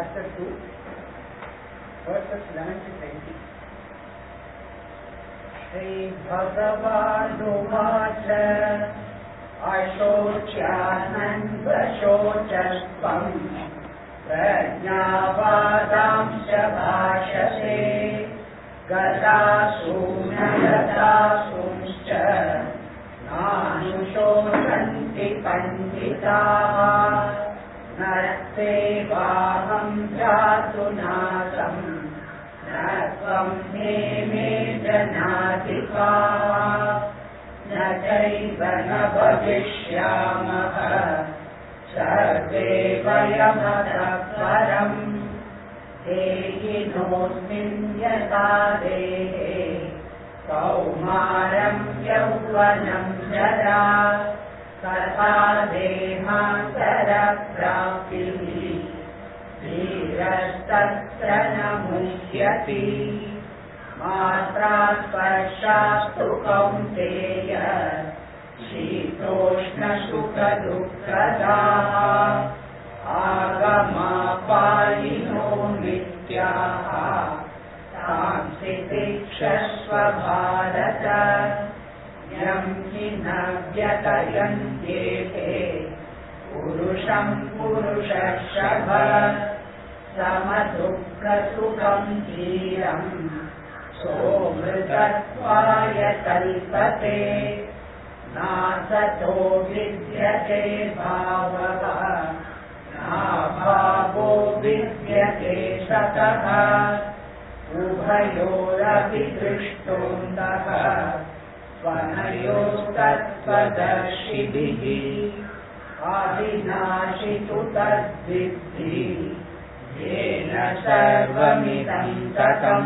chapter 2, verses 11 to 20. Shri Bhagavanuvacha Ashocyanandashocastvam Prajnavadamsya bhashase Gadasumnagadasumscha Nanushosanti panditaha Naste vaham jatunasam Natvam me janadikaha Nataiva na bhavishyamaha Sarve vayamatakvaram Dehinosmin yata dehe Kaumaram yauvanam jara Tata dehansara prapihi Dhirastatra namuhyati Matra sparshastu kaunteya Shitoshna sukha dukkadaha Agama palino nityaha Tamsi tikshasva bharata Yam hinavyatantyete Purusham purushashabha Samadukha sukham dhiram Somritatvaya kalpate Nasato vidyate bhavava Nabhavo vidyate sataha Ubhayorapi drishtondaha Vanayostatvadarshibhihi Avinashitu tadviddhi Yena sarvamidam tatam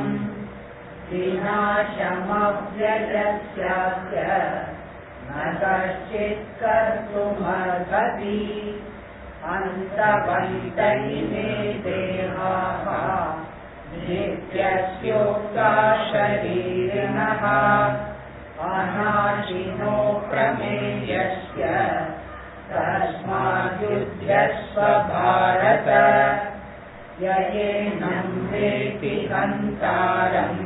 Vinashamavyajasyasya Nakaschit kartumarhati Antavantaime dehaha Nityasyoka sharirinaha Anashino prameyasya Tasmadyudhyasva bharata Yayenam veti hantaram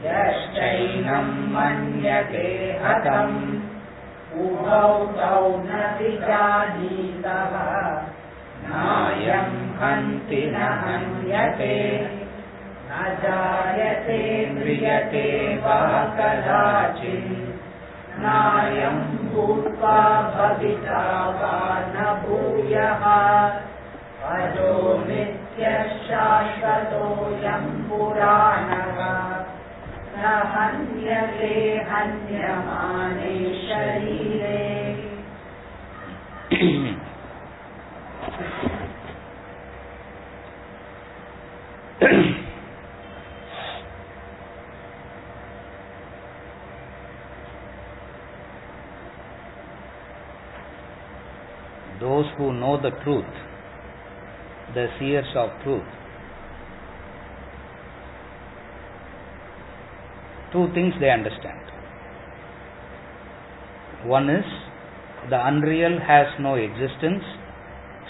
Yashchainam manyate hatam Ubhau tau navijanitaha Nayam hanti nahanyate Najayate mriyate vakadachin Nayam bhutva bhavita vana bhuyaha Ajo nitya shashvato yam puranaha Nahanyate hanyamane sharire. Those who know the truth, the seers of truth, two things they understand. One is the unreal has no existence.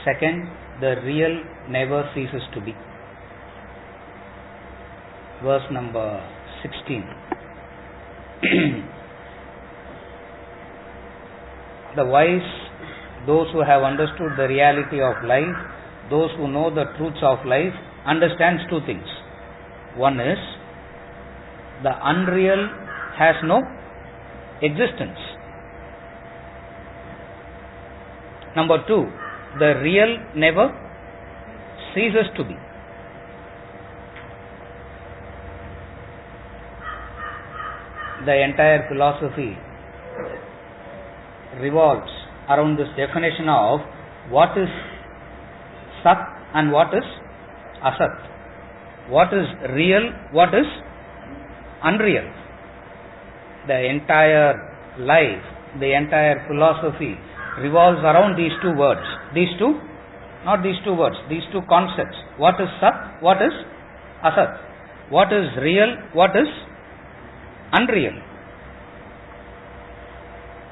Second, the real never ceases to be. Verse number 16. The wise, those who have understood the reality of life, those who know the truths of life, understands two things. One is the unreal has no existence. Number two, the real never ceases to be. The entire philosophy revolves around this definition of what is Sat and what is Asat. What is real, what is unreal. The entire life, the entire philosophy revolves around these two words. These two, not these two words, these two concepts. What is Sat, what is Asat. What is real, what is unreal.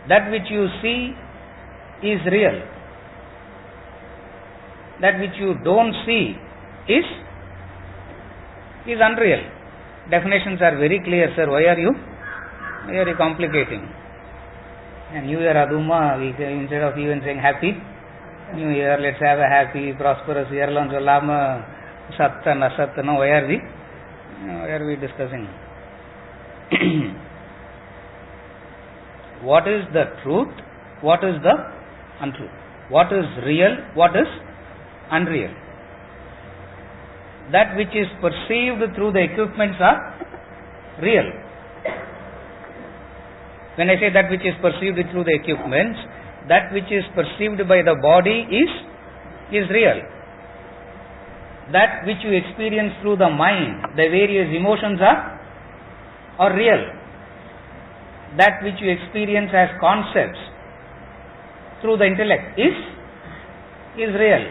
That which you see is real. That which you don't see is unreal. Definitions are very clear, sir. Why are you complicating? And New Year Aduma, instead of even saying happy New Year, let's have a happy, prosperous year. Sat and Asat. No, why are we discussing? What is the truth? What is the untruth? What is real? What is unreal? That which is perceived through the equipments are real. When I say that which is perceived through the equipments, that which is perceived by the body is real. That which you experience through the mind, the various emotions are real. That which you experience as concepts through the intellect is real.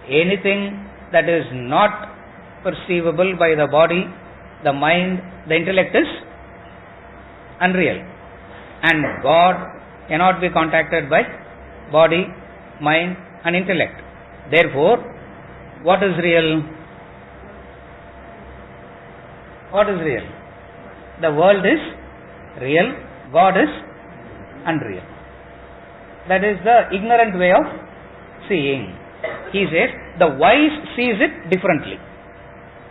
Anything that is not perceivable by the body, the mind, the intellect is unreal. And God cannot be contacted by body, mind and intellect. Therefore, what is real? What is real? The world is real, God is unreal. That is the ignorant way of seeing. He says, the wise sees it differently.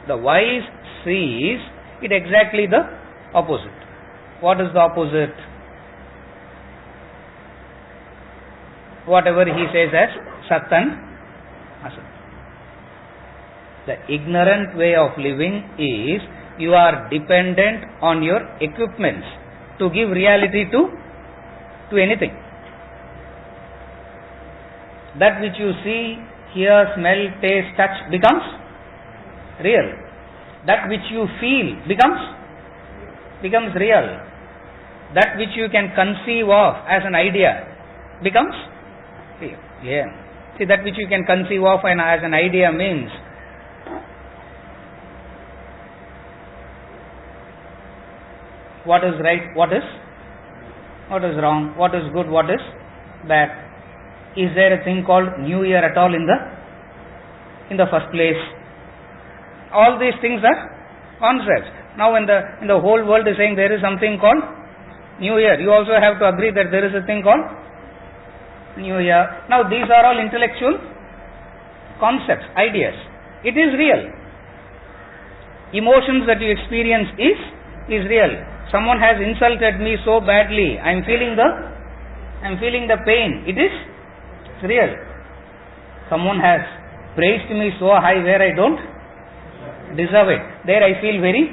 The wise sees it exactly the opposite. What is the opposite? Whatever he says as Sat and Asat. The ignorant way of living is you are dependent on your equipments to give reality to anything. That which you see, hear, smell, taste, touch becomes real. That which you feel becomes real. That which you can conceive of as an idea becomes real. Yeah. See, that which you can conceive of as an idea means what is right, what is wrong, what is good, what is bad. Is there a thing called New Year at all in the first place? All these things are concepts. Now when the whole world is saying there is something called New Year, you also have to agree that there is a thing called New Year. Now these are all intellectual concepts, ideas. It is real. Emotions that you experience is real. Someone has insulted me so badly, I am feeling the pain. It is real. Someone has praised me so high where I don't deserve it. There I feel very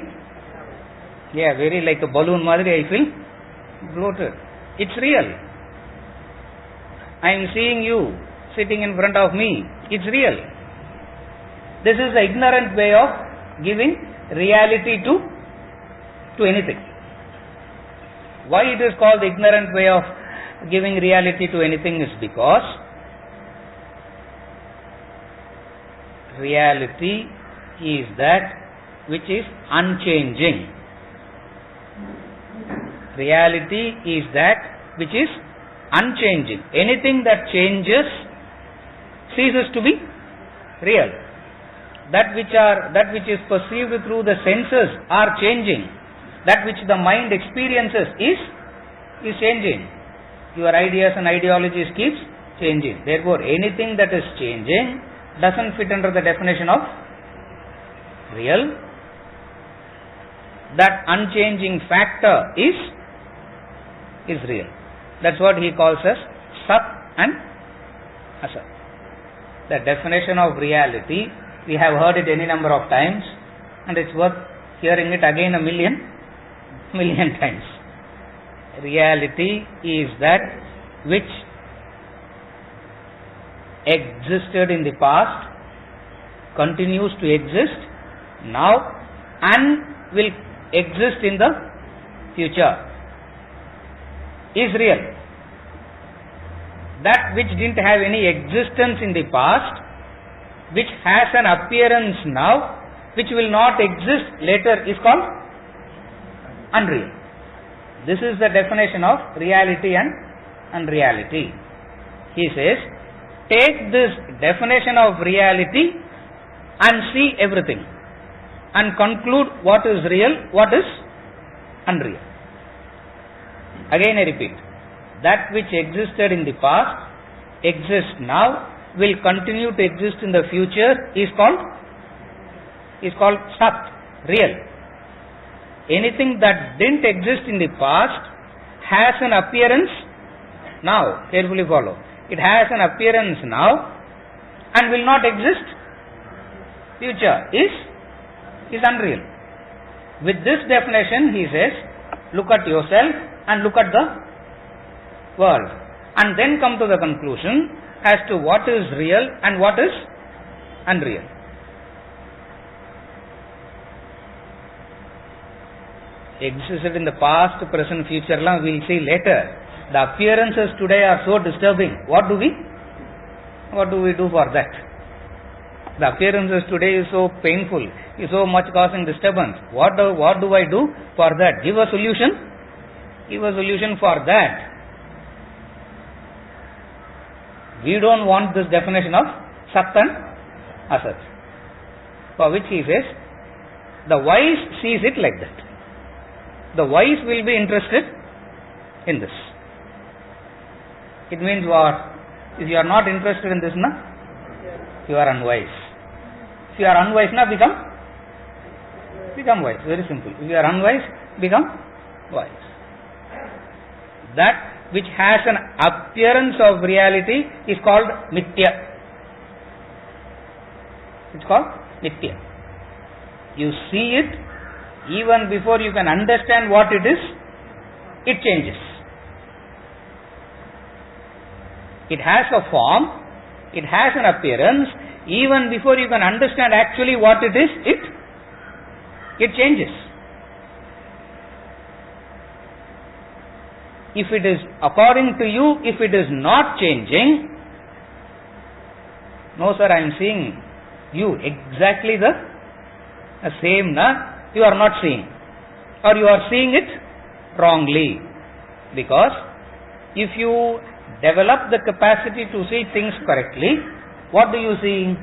like a balloon madri, I feel bloated. It's real. I am seeing you sitting in front of me. It's real. This is the ignorant way of giving reality to anything. Why it is called the ignorant way of giving reality to anything is because reality is that which is unchanging. Reality is that which is unchanging. Anything that changes ceases to be real. That which is perceived through the senses are changing. That which the mind experiences is changing. Your ideas and ideologies keeps changing. Therefore, anything that is changing doesn't fit under the definition of real. That unchanging factor is real. That's what he calls as Sat and Asat. The definition of reality, we have heard it any number of times, and it's worth hearing it again a million times. Reality is that which existed in the past, continues to exist now, and will exist in the future, is real. That which didn't have any existence in the past, which has an appearance now, which will not exist later, is called unreal. This is the definition of reality and unreality. He says, take this definition of reality and see everything and conclude what is real, what is unreal. Again I repeat, that which existed in the past exists now, will continue to exist in the future, is called Sat, real. Anything that didn't exist in the past has an appearance now. Carefully follow. It has an appearance now and will not exist future, is unreal. With this definition, he says, look at yourself and look at the world, and then come to the conclusion as to what is real and what is unreal. Existed in the past, present, future, we will see later. The appearances today are so disturbing. What do we do for that? The appearances today is so painful, is so much causing disturbance. What do I do for that? Give a solution. Give a solution for that. We don't want this definition of Sat and Asat, for which he says, the wise sees it like that. The wise will be interested in this. It means what? If you are not interested in this, you are unwise. If you are unwise, become wise. Very simple. If you are unwise, become wise. That which has an appearance of reality is called Mithya. It's called Mithya. You see it, even before you can understand what it is, it changes. It has a form, it has an appearance, even before you can understand actually what it is, it changes. If it is according to you, if it is not changing, no sir, I am seeing you exactly the same, you are not seeing, or you are seeing it wrongly. Because if you develop the capacity to see things correctly, what do you see?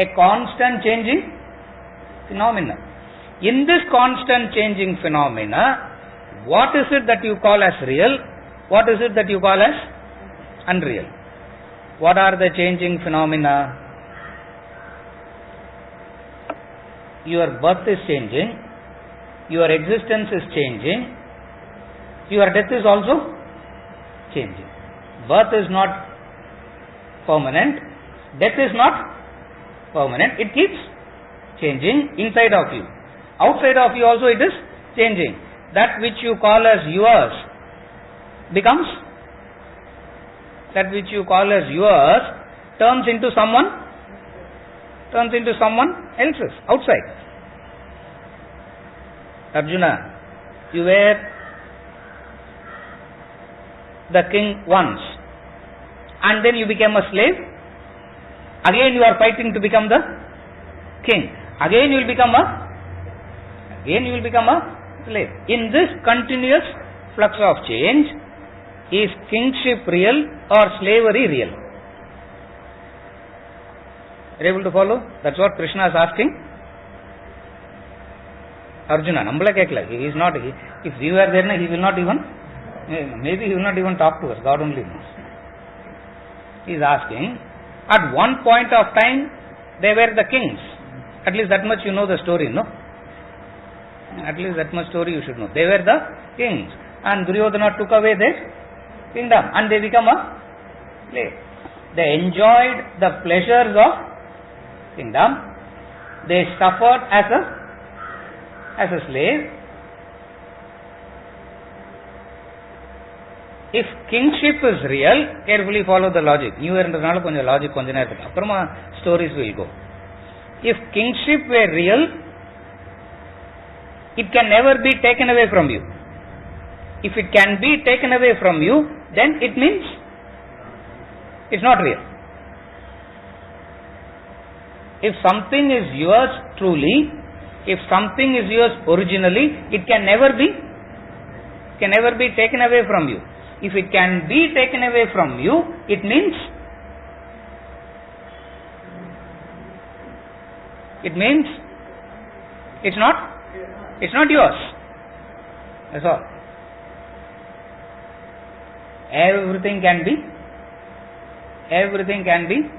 A constant changing phenomena. In this constant changing phenomena, what is it that you call as real? What is it that you call as unreal? What are the changing phenomena? Your birth is changing, your existence is changing, your death is also changing. Birth is not permanent, death is not permanent, it keeps changing inside of you. Outside of you also it is changing. That which you call as yours becomes, that which you call as yours turns into someone else's outside. Arjuna, you were the king once, and then you became a slave. Again you are fighting to become the king. Again you will become a slave. In this continuous flux of change, is kingship real or slavery real? Are you able to follow? That's what Krishna is asking Arjuna. He is not. If we were there, he will not even. Maybe he will not even talk to us. God only knows. He is asking. At one point of time, they were the kings. At least that much you know the story, no? At least that much story you should know. They were the kings, and Duryodhana took away their kingdom, and they become a slave. They enjoyed the pleasures of kingdom. They suffered as a slave. If kingship is real, carefully follow the logic. New Year logic stories will go. If kingship were real, it can never be taken away from you. If it can be taken away from you, then it means it's not real. If something is yours truly, if something is yours originally, it can never be taken away from you. If it can be taken away from you, it means It means it's not yours. That's all. Everything can be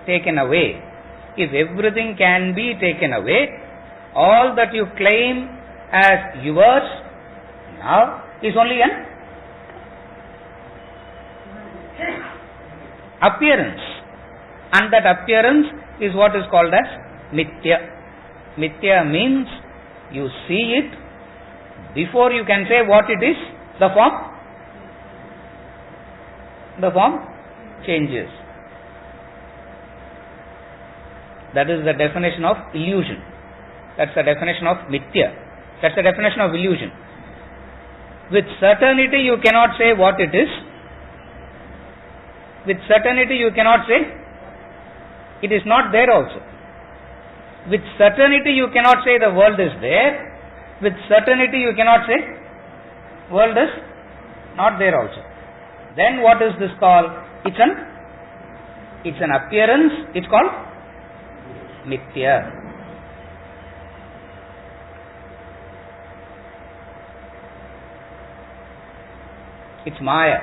taken away. If everything can be taken away, all that you claim as yours now is only an appearance, and that appearance is what is called as mithya. Mithya means you see it before you can say what it is. The form changes. That is the definition of illusion. That's the definition of mithya. That's the definition of illusion. With certainty you cannot say what it is. With certainty you cannot say it is not there also. With certainty you cannot say the world is there. With certainty you cannot say world is not there also. Then what is this called? It's an appearance. It's called mithya. It's maya.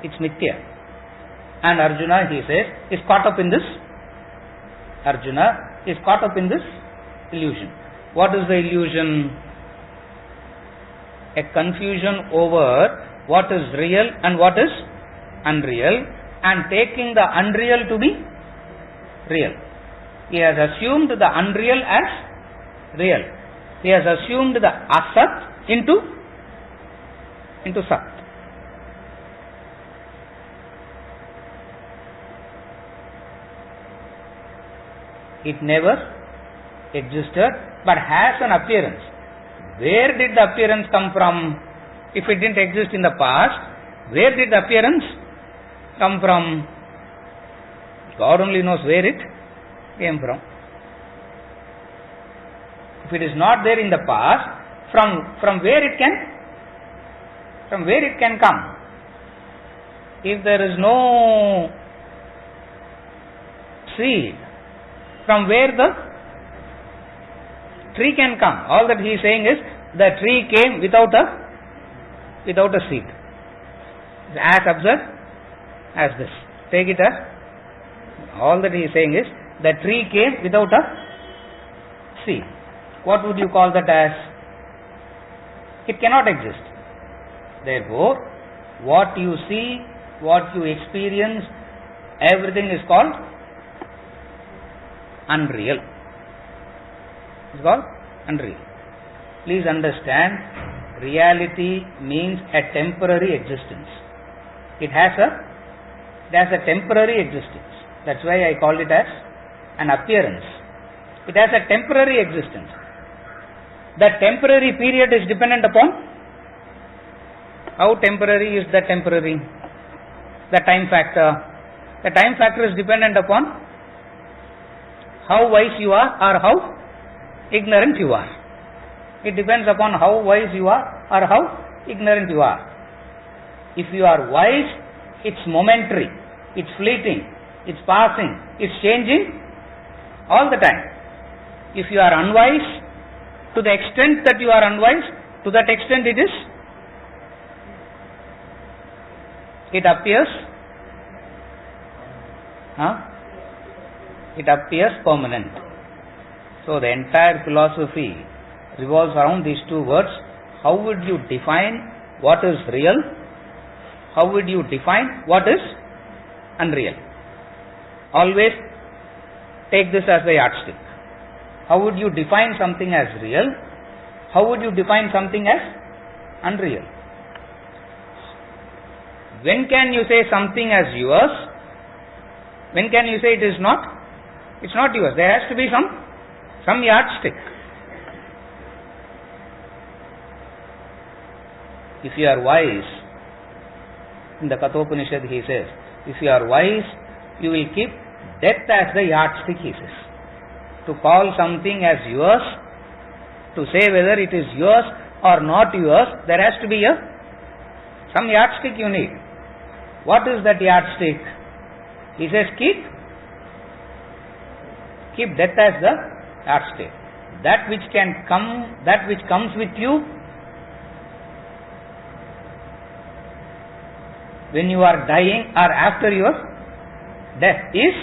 It's mithya. And Arjuna, he says, is caught up in this. Arjuna is caught up in this illusion. What is the illusion? A confusion over what is real and what is unreal, and taking the unreal to be real. He has assumed the unreal as real. He has assumed the asat into sat. It never existed but has an appearance. Where did the appearance come from? If it didn't exist in the past, where did the appearance come from? God only knows where it came from. If it is not there in the past, from where it can come? If there is no seed, from where the tree can come? All that he is saying is the tree came without a seed. As absurd as this. Take it as all that he is saying is the tree came without a seed. What would you call that as? It cannot exist. Therefore, what you see, what you experience, everything is called unreal. It's called unreal. Please understand, reality means a temporary existence. It has a temporary existence. That's why I called it as an appearance. It has a temporary existence. That temporary period is dependent upon how temporary is the temporary. The time factor. The time factor is dependent upon how wise you are or how ignorant you are. It depends upon how wise you are or how ignorant you are. If you are wise, it's momentary, it's fleeting, it's passing, it's changing all the time. If you are unwise, to the extent that you are unwise, to that extent it appears permanent. So the entire philosophy revolves around these two words. How would you define what is real? How would you define what is unreal? Always take this as a yardstick. How would you define something as real? How would you define something as unreal? When can you say something as yours? When can you say it is not? It's not yours. There has to be some yardstick. If you are wise, in the Kathopanishad he says, if you are wise, you will keep death as the yardstick, he says. To call something as yours, to say whether it is yours or not yours, there has to be some yardstick you need. What is that yardstick? He says, keep Keep death as the yardstick. That which comes with you when you are dying or after your death is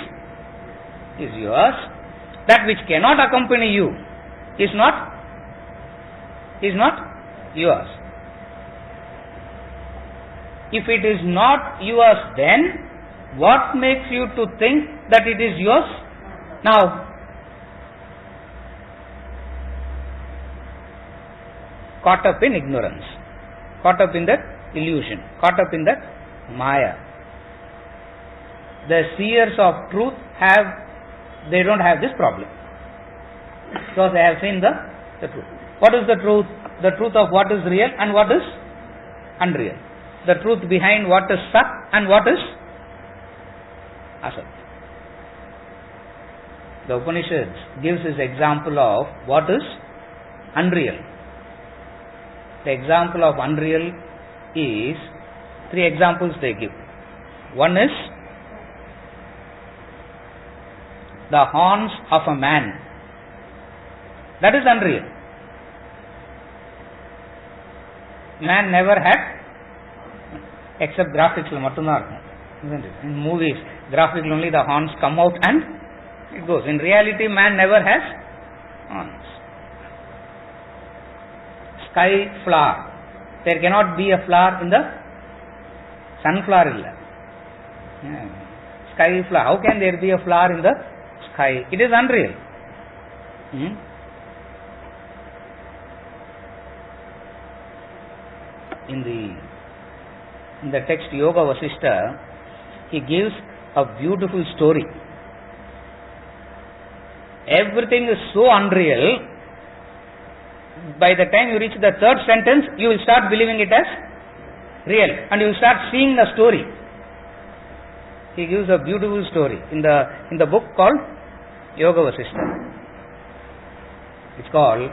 yours. That which cannot accompany you is not yours. If it is not yours, then what makes you to think that it is yours now? Caught up in ignorance, caught up in that illusion, caught up in that Maya. The seers of truth they don't have this problem, because they have seen the truth. What is the truth? The truth of what is real and what is unreal. The truth behind what is Sat and what is Asat. The Upanishads gives this example of what is unreal. The example of unreal is 3 examples they give. One is the horns of a man. That is unreal. Man never had, except graphics, isn't it? In movies, graphics only the horns come out and it goes. In reality, man never has horns. Sky flower. There cannot be a flower in the sunflower. Sky flower. How can there be a flower in the sky? It is unreal. In the text Yoga Vasishtha, he gives a beautiful story. Everything is so unreal. By the time you reach the 3rd sentence, you will start believing it as real, and you will start seeing the story. He gives a beautiful story in the book called Yoga Vasishtha. It's called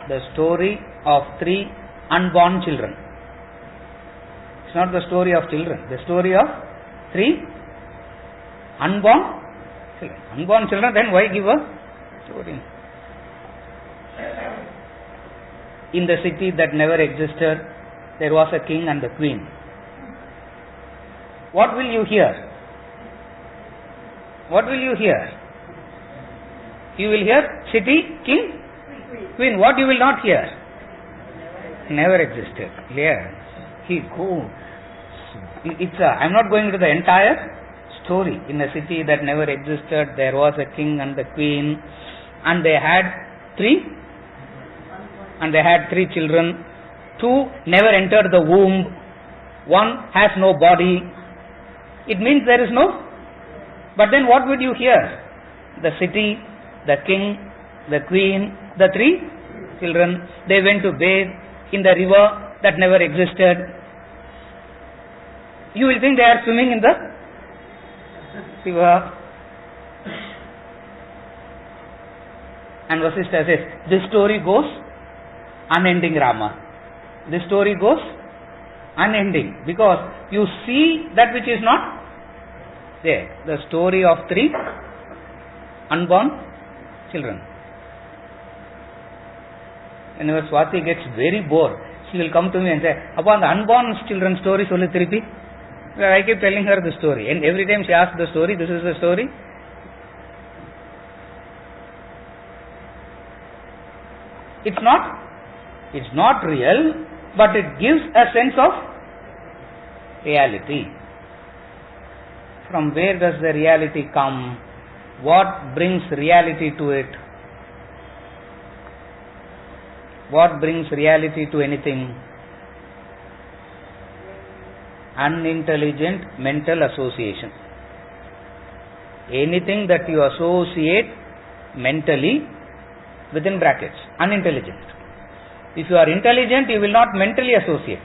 the story of 3 unborn children. It's not the story of children. The story of 3 unborn children. Unborn children, then why give a story? In the city that never existed, there was a king and a queen. What will you hear? What will you hear? You will hear city, king, queen. What you will not hear? Never existed. Yeah. I'm not going into the entire story. In a city that never existed, there was a king and a queen, and they had 3 children. 2 never entered the womb. 1 has no body. It means there is no. But then what would you hear? The city, the king, the queen, the 3 children. They went to bathe in the river that never existed. You will think they are swimming in the river. And Vasishtha says, this story goes unending, Rama. This story goes unending, because you see that which is not there. The story of 3 unborn children. Whenever Swati gets very bored, she will come to me and say, upon the unborn children story, Soli Tiripi. I keep telling her the story, and every time she asks the story, this is the story. It's not real, but it gives a sense of reality. From where does the reality come? What brings reality to it? What brings reality to anything? Unintelligent mental association. Anything that you associate mentally, within brackets, unintelligent. If you are intelligent, you will not mentally associate.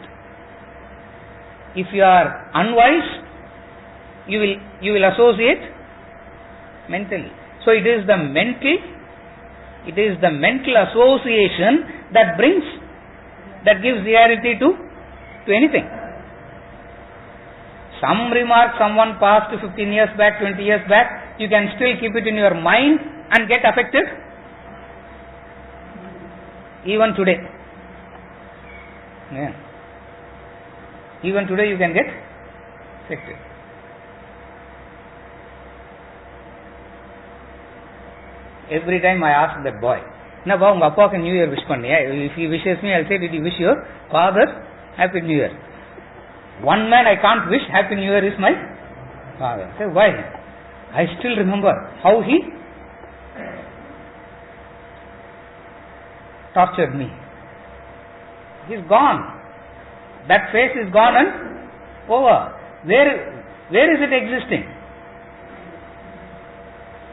If you are unwise, you will associate mentally. So it is the mental association that gives reality to anything. Some remark someone passed 15 years back, 20 years back, you can still keep it in your mind and get affected. Even today. Yeah. Even today you can get affected. Every time I ask that boy, "Na ba unga appa New Year wish panniya?" If he wishes me, I'll say, "Did you wish your father Happy New Year?" One man I can't wish Happy New Year is my father. I say, why? I still remember how he tortured me. He's gone. That face is gone and over. Where is it existing?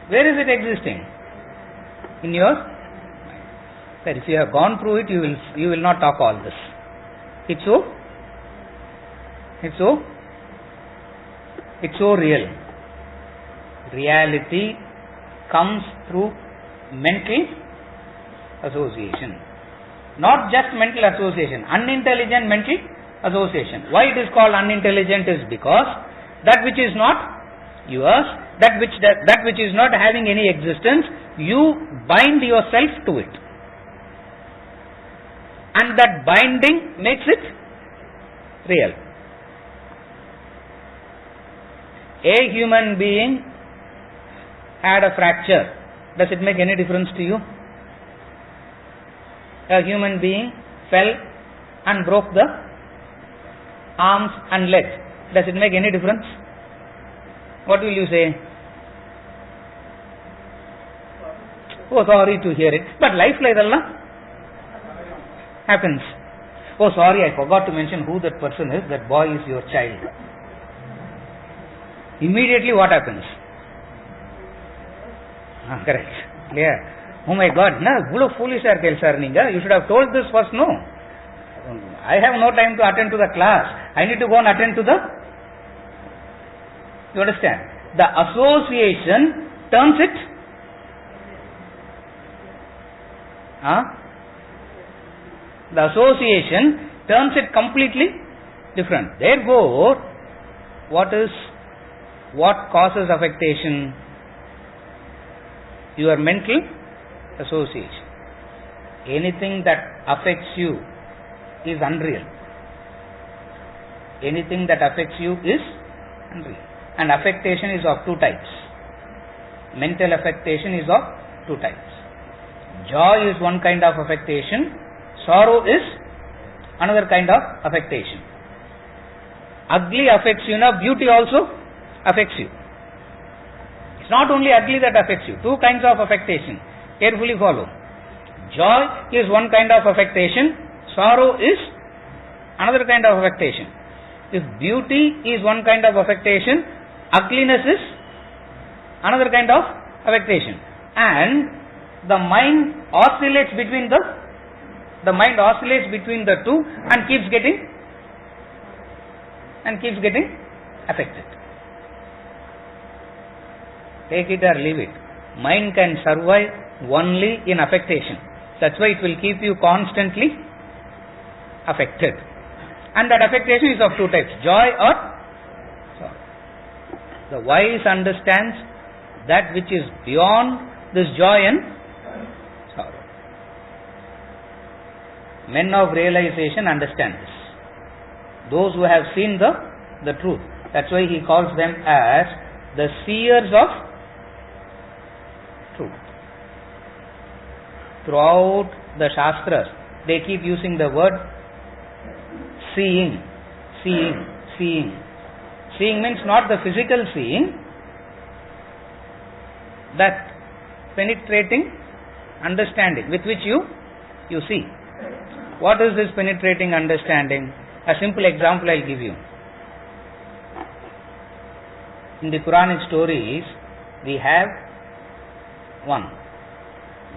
Where is it existing? In your mind. Sir, if you have gone through it, you will not talk all this. It's so real. Reality comes through mental association. Not just mental association, unintelligent mental association. Why it is called unintelligent is because that which is not yours, that which is not having any existence, you bind yourself to it. And that binding makes it real. A human being had a fracture. Does it make any difference to you? A human being fell and broke the arms and legs. Does it make any difference? What will you say? Oh, sorry to hear it. But life like that happens. Oh, sorry, I forgot to mention who that person is. That boy is your child. Immediately what happens? Correct. Yeah. Oh my God, foolish you should have told this first. No. I have no time to attend to the class. I need to go and attend to the... You understand? The association turns it... The association turns it completely different. Therefore, what causes affectation? Your mental association. Anything that affects you is unreal. Anything that affects you is unreal. And affectation is of two types. Mental affectation is of two types. Joy is one kind of affectation. Sorrow is another kind of affectation. Ugly affects you, beauty also affects you. It's not only ugly that affects you. Two kinds of affectation. Carefully follow. Joy is one kind of affectation. Sorrow is another kind of affectation. If beauty is one kind of affectation, ugliness is another kind of affectation. And the mind oscillates between the two and keeps getting affected. Take it or leave it. Mind can survive only in affectation. That's why it will keep you constantly affected. And that affectation is of two types, joy or sorrow. The wise understands that which is beyond this joy and sorrow. Men of realization understand this. Those who have seen the truth. That's why he calls them as the seers of truth. Throughout the Shastras, they keep using the word seeing. Seeing means not the physical seeing, that penetrating understanding with which you see. What is this penetrating understanding? A simple example I'll give you. In the Quranic stories, we have one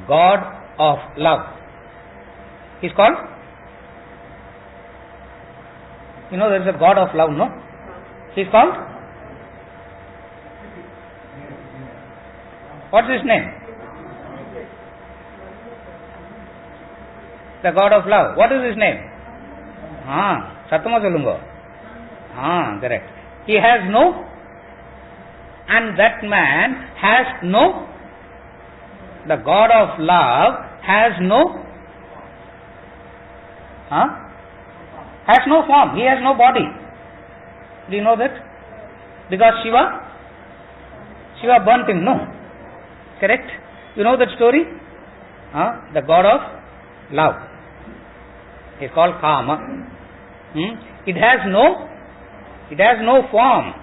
God of love. He's called? There is a God of love, no? He's called? What's his name? The God of love. What is his name? Sattama sollungo. Correct. He has no and that man has no, the God of love has no, has no form, he has no body. Do you know that? Because Shiva burnt him, no? Correct? You know that story? The God of love is called Kama. It has no form.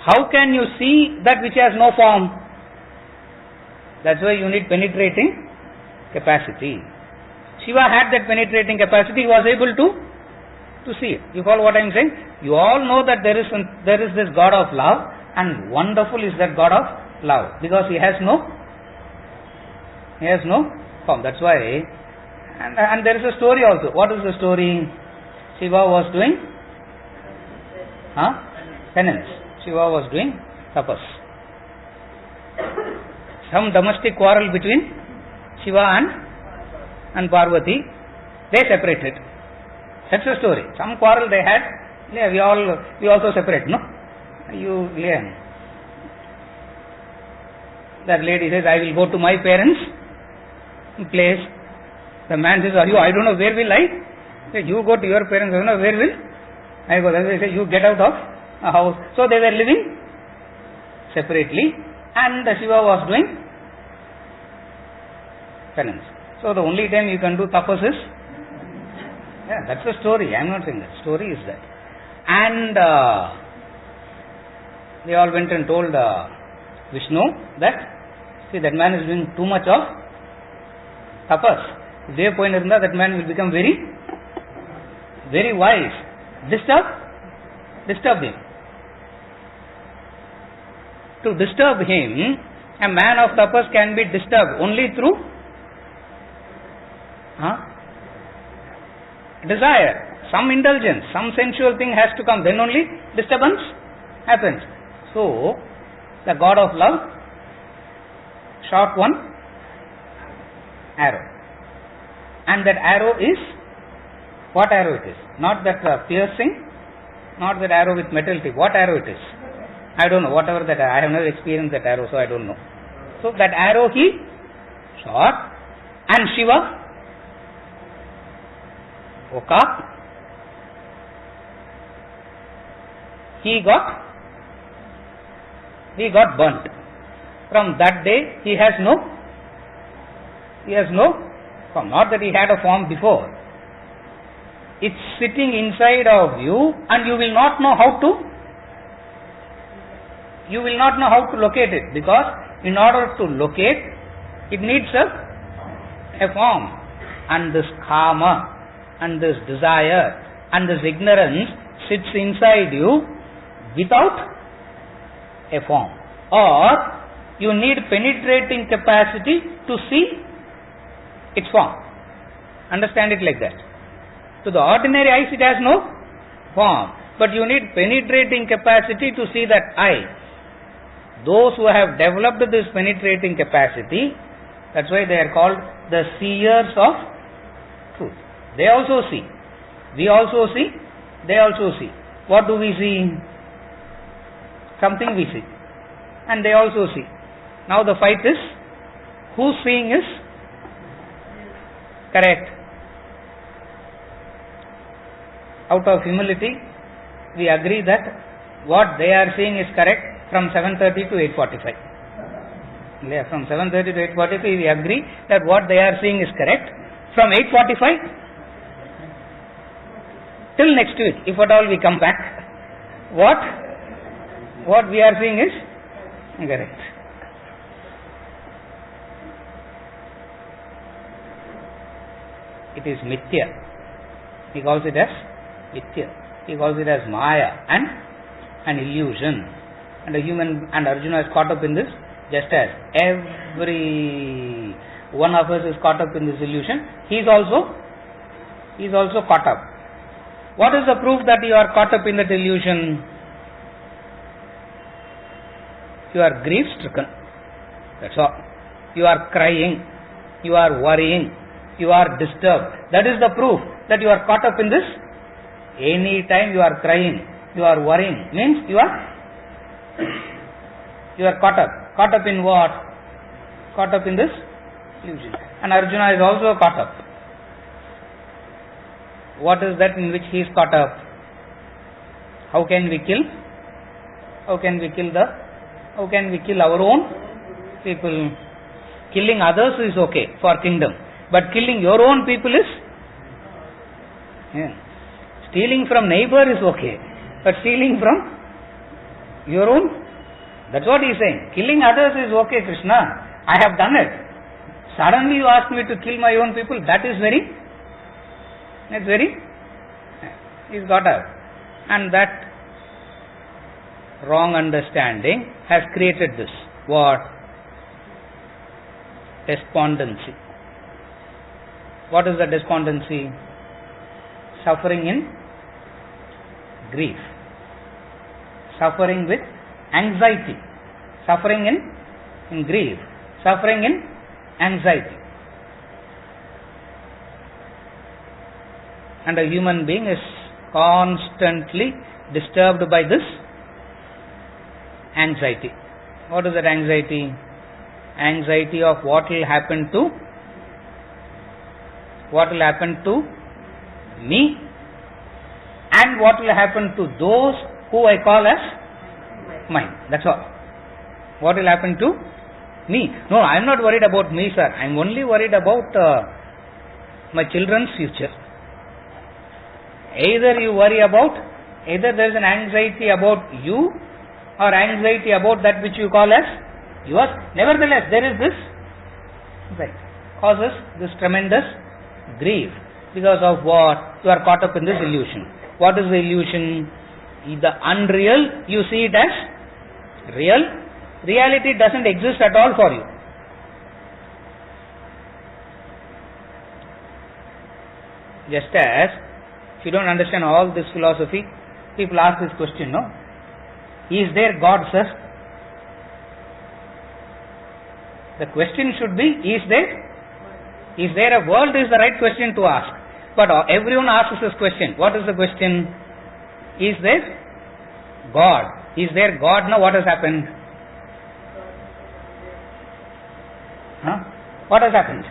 How can you see that which has no form? That's why you need penetrating capacity. Shiva had that penetrating capacity, he was able to see it. You follow what I am saying? You all know that there is this God of love, and wonderful is that God of love, because he has no form. That's why, and there is a story also. What is the story? Shiva was doing penance. Shiva was doing tapas. Some domestic quarrel between Shiva and Parvati, they separated. That's the story. Some quarrel they had. Yeah, we also separate, no? That lady says, I will go to my parents' place. The man says, I don't know, where will I? Say, you go to your parents' place, where will I go? They say, you get out of a house. So they were living separately, and Shiva was doing penance. So the only time you can do tapas is, that's the story. I am not saying that. Story is that. And they all went and told Vishnu that, see, that man is doing too much of tapas. If that man will become very, very wise. Disturb him. To disturb him, a man of tapas can be disturbed only through desire. Some indulgence, some sensual thing has to come, then only disturbance happens. So, the God of love shot one arrow. And that arrow is, what arrow it is? Not that piercing, not that arrow with metal tip. What arrow it is? I don't know, whatever that, I have never experienced that arrow, so I don't know. So, that arrow he shot, and Shiva woke up. He got burnt. From that day, he has no form. Not that he had a form before. It's sitting inside of you, and you will not know how to locate it, because in order to locate, it needs a form. And this karma, and this desire, and this ignorance sits inside you without a form. Or you need penetrating capacity to see its form. Understand it like that. To the ordinary eyes it has no form, but you need penetrating capacity to see that eye. Those who have developed this penetrating capacity, that's why they are called the seers of truth. They also see. We also see. They also see. What do we see? Something we see. And they also see. Now the fight is, whose seeing is correct? Out of humility, we agree that what they are seeing is correct from 7:30 to 8:45. Yeah, from 7:30 to 8:45 we agree that what they are seeing is correct. From 8:45 till next week, if at all we come back, what we are seeing is correct. It is mithya. He calls it as mithya. He calls it as maya and an illusion. And a human, and Arjuna is caught up in this, just as every one of us is caught up in this illusion. He is also caught up. What is the proof that you are caught up in that illusion? You are grief stricken. That's all. You are crying. You are worrying. You are disturbed. That is the proof that you are caught up in this. Any time you are crying, you are worrying, means you You are caught up. Caught up in what? Caught up in this illusion. And Arjuna is also caught up. What is that in which he is caught up? How can we kill? How can we kill our own people? Killing others is okay for kingdom. But killing your own people is? Stealing from neighbor is okay. But stealing from your own? That's what he is saying. Killing others is okay, Krishna. I have done it. Suddenly you ask me to kill my own people. That is he's got up. And that wrong understanding has created this. What? Despondency. What is the despondency? Suffering in grief. Suffering with anxiety. Suffering in grief. Suffering in anxiety. And a human being is constantly disturbed by this anxiety. What is that anxiety? Anxiety of what will happen to me and what will happen to those who I call as mine. That's all. What will happen to me? No, I am not worried about me, sir. I am only worried about my children's future. Either there is an anxiety about you or anxiety about that which you call as yours. Nevertheless, there is this, right, causes this tremendous grief. Because of what? You are caught up in this illusion. What is the illusion? The unreal, you see it as real. Reality doesn't exist at all for you. Just as, if you don't understand all this philosophy, people ask this question, no? Is there God, sir? The question should be, is there a world is the right question to ask. But everyone asks this question. What is the question? Is there God? Is there God? Now what has happened? What has happened?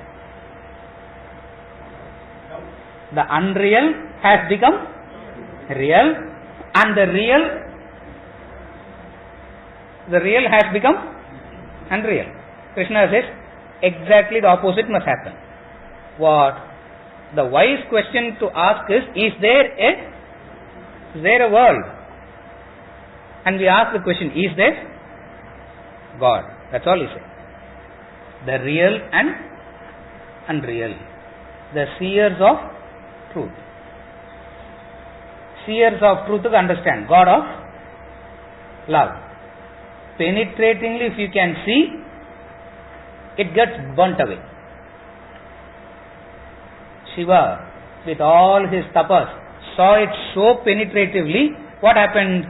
The unreal has become real, and the real has become unreal. Krishna says exactly the opposite must happen. What? The wise question to ask is there a world? And we ask the question, is there God? That's all he said. The real and unreal. The seers of truth. Seers of truth to understand. God of love. Penetratingly, if you can see, it gets burnt away. Shiva, with all his tapas, saw it so penetratively. What happened?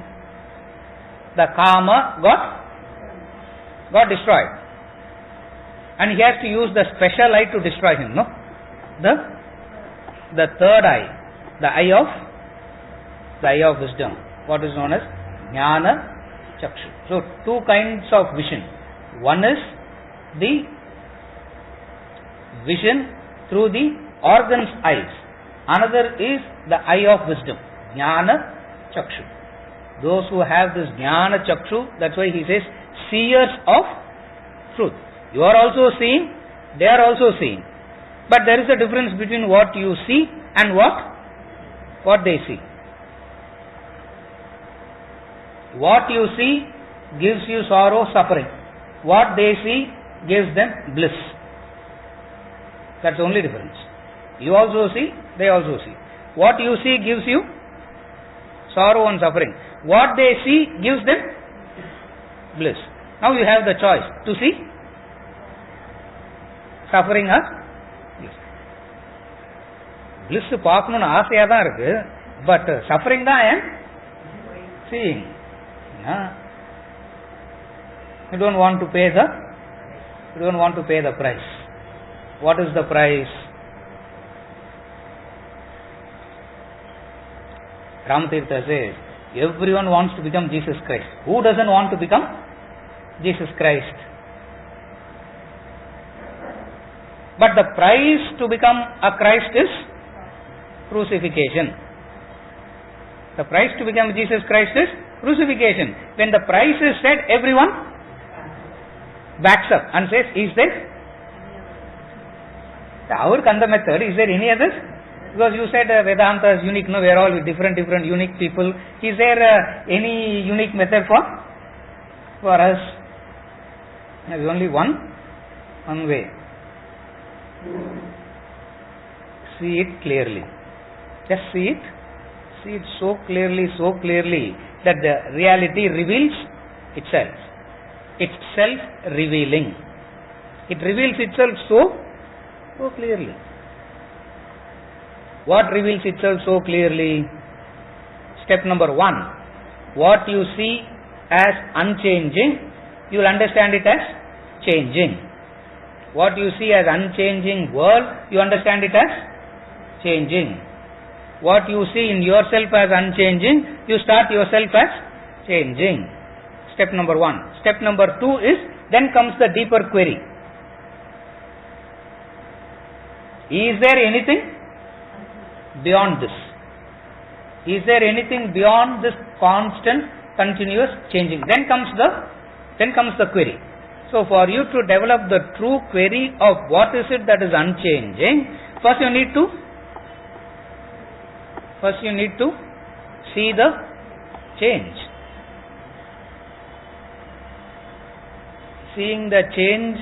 The Kama got destroyed. And he has to use the special eye to destroy him, no? The third eye, the eye of wisdom, what is known as Jnana Chakshu. So, two kinds of vision. One is the vision through the organ's eyes. Another is the eye of wisdom, Jnana Chakshu. Those who have this Jnana Chakshu, that's why he says, seers of truth. You are also seeing, they are also seeing. But there is a difference between what you see and what they see. What you see gives you sorrow, suffering. What they see gives them bliss. That's the only difference. You also see, they also see. What you see gives you sorrow and suffering. What they see gives them bliss. Now you have the choice to see suffering or bliss. Bliss பார்க்கணும்னு ஆசையா தான் இருக்கு, but suffering தான் I am seeing. You don't want to pay the price. What is the price? Ramatirtha says, everyone wants to become Jesus Christ. Who doesn't want to become Jesus Christ. But the price to become a Christ is crucifixion. The price to become Jesus Christ is crucifixion. When the price is set, everyone backs up and says, is there? Our Kanda method, is there any other? Because you said Vedanta is unique, no, we are all different unique people. Is there any unique method for us? There is only one way. See it clearly. Just see it so clearly that the reality reveals itself. It's self-revealing. It reveals itself so clearly. What reveals itself so clearly? Step number 1. What you see as unchanging, you will understand it as changing. What you see as unchanging world, you understand it as changing. What you see in yourself as unchanging, you start yourself as changing. Step number 1. Step number 2 is, then comes the deeper query. Is there anything beyond this? Is there anything beyond this constant, continuous changing? Then comes the query. So for you to develop the true query of what is it that is unchanging, first you need to see the change. Seeing the change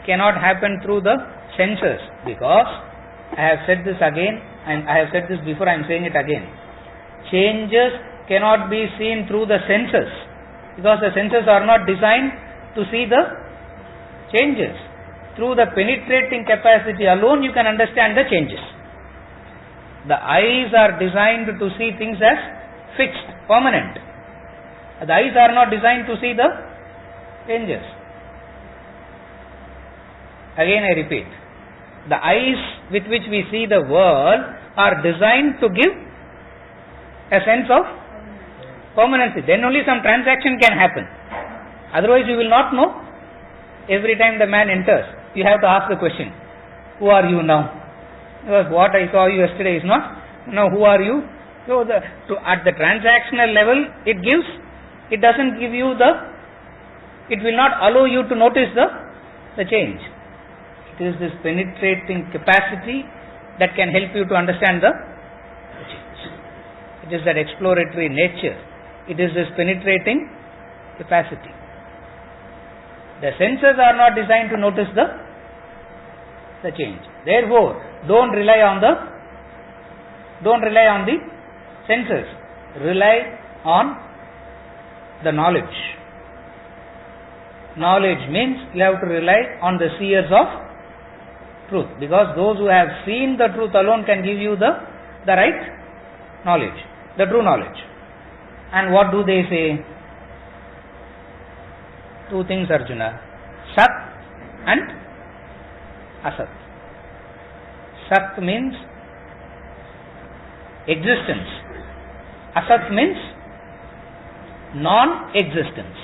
cannot happen through the senses, because I have said this again, and I have said this before, I am saying it again. Changes cannot be seen through the senses, because the senses are not designed to see the changes. Through the penetrating capacity alone you can understand the changes. The eyes are designed to see things as fixed, permanent. The eyes are not designed to see the changes. Again I repeat, the eyes with which we see the world are designed to give a sense of permanency. Then only some transaction can happen. Otherwise you will not know. Every time the man enters, you have to ask the question, who are you now? Because what I saw you yesterday is not, now who are you? So at the transactional level, it doesn't give you it will not allow you to notice the change. It is this penetrating capacity that can help you to understand the change. It is that exploratory nature. It is this penetrating capacity. The senses are not designed to notice the change. Therefore, don't rely on the senses. Rely on the knowledge. Knowledge means you have to rely on the seers of truth, because those who have seen the truth alone can give you the right knowledge, the true knowledge. And what do they say? Two things, Arjuna. Sat and Asat. Sat means existence. Asat means non-existence.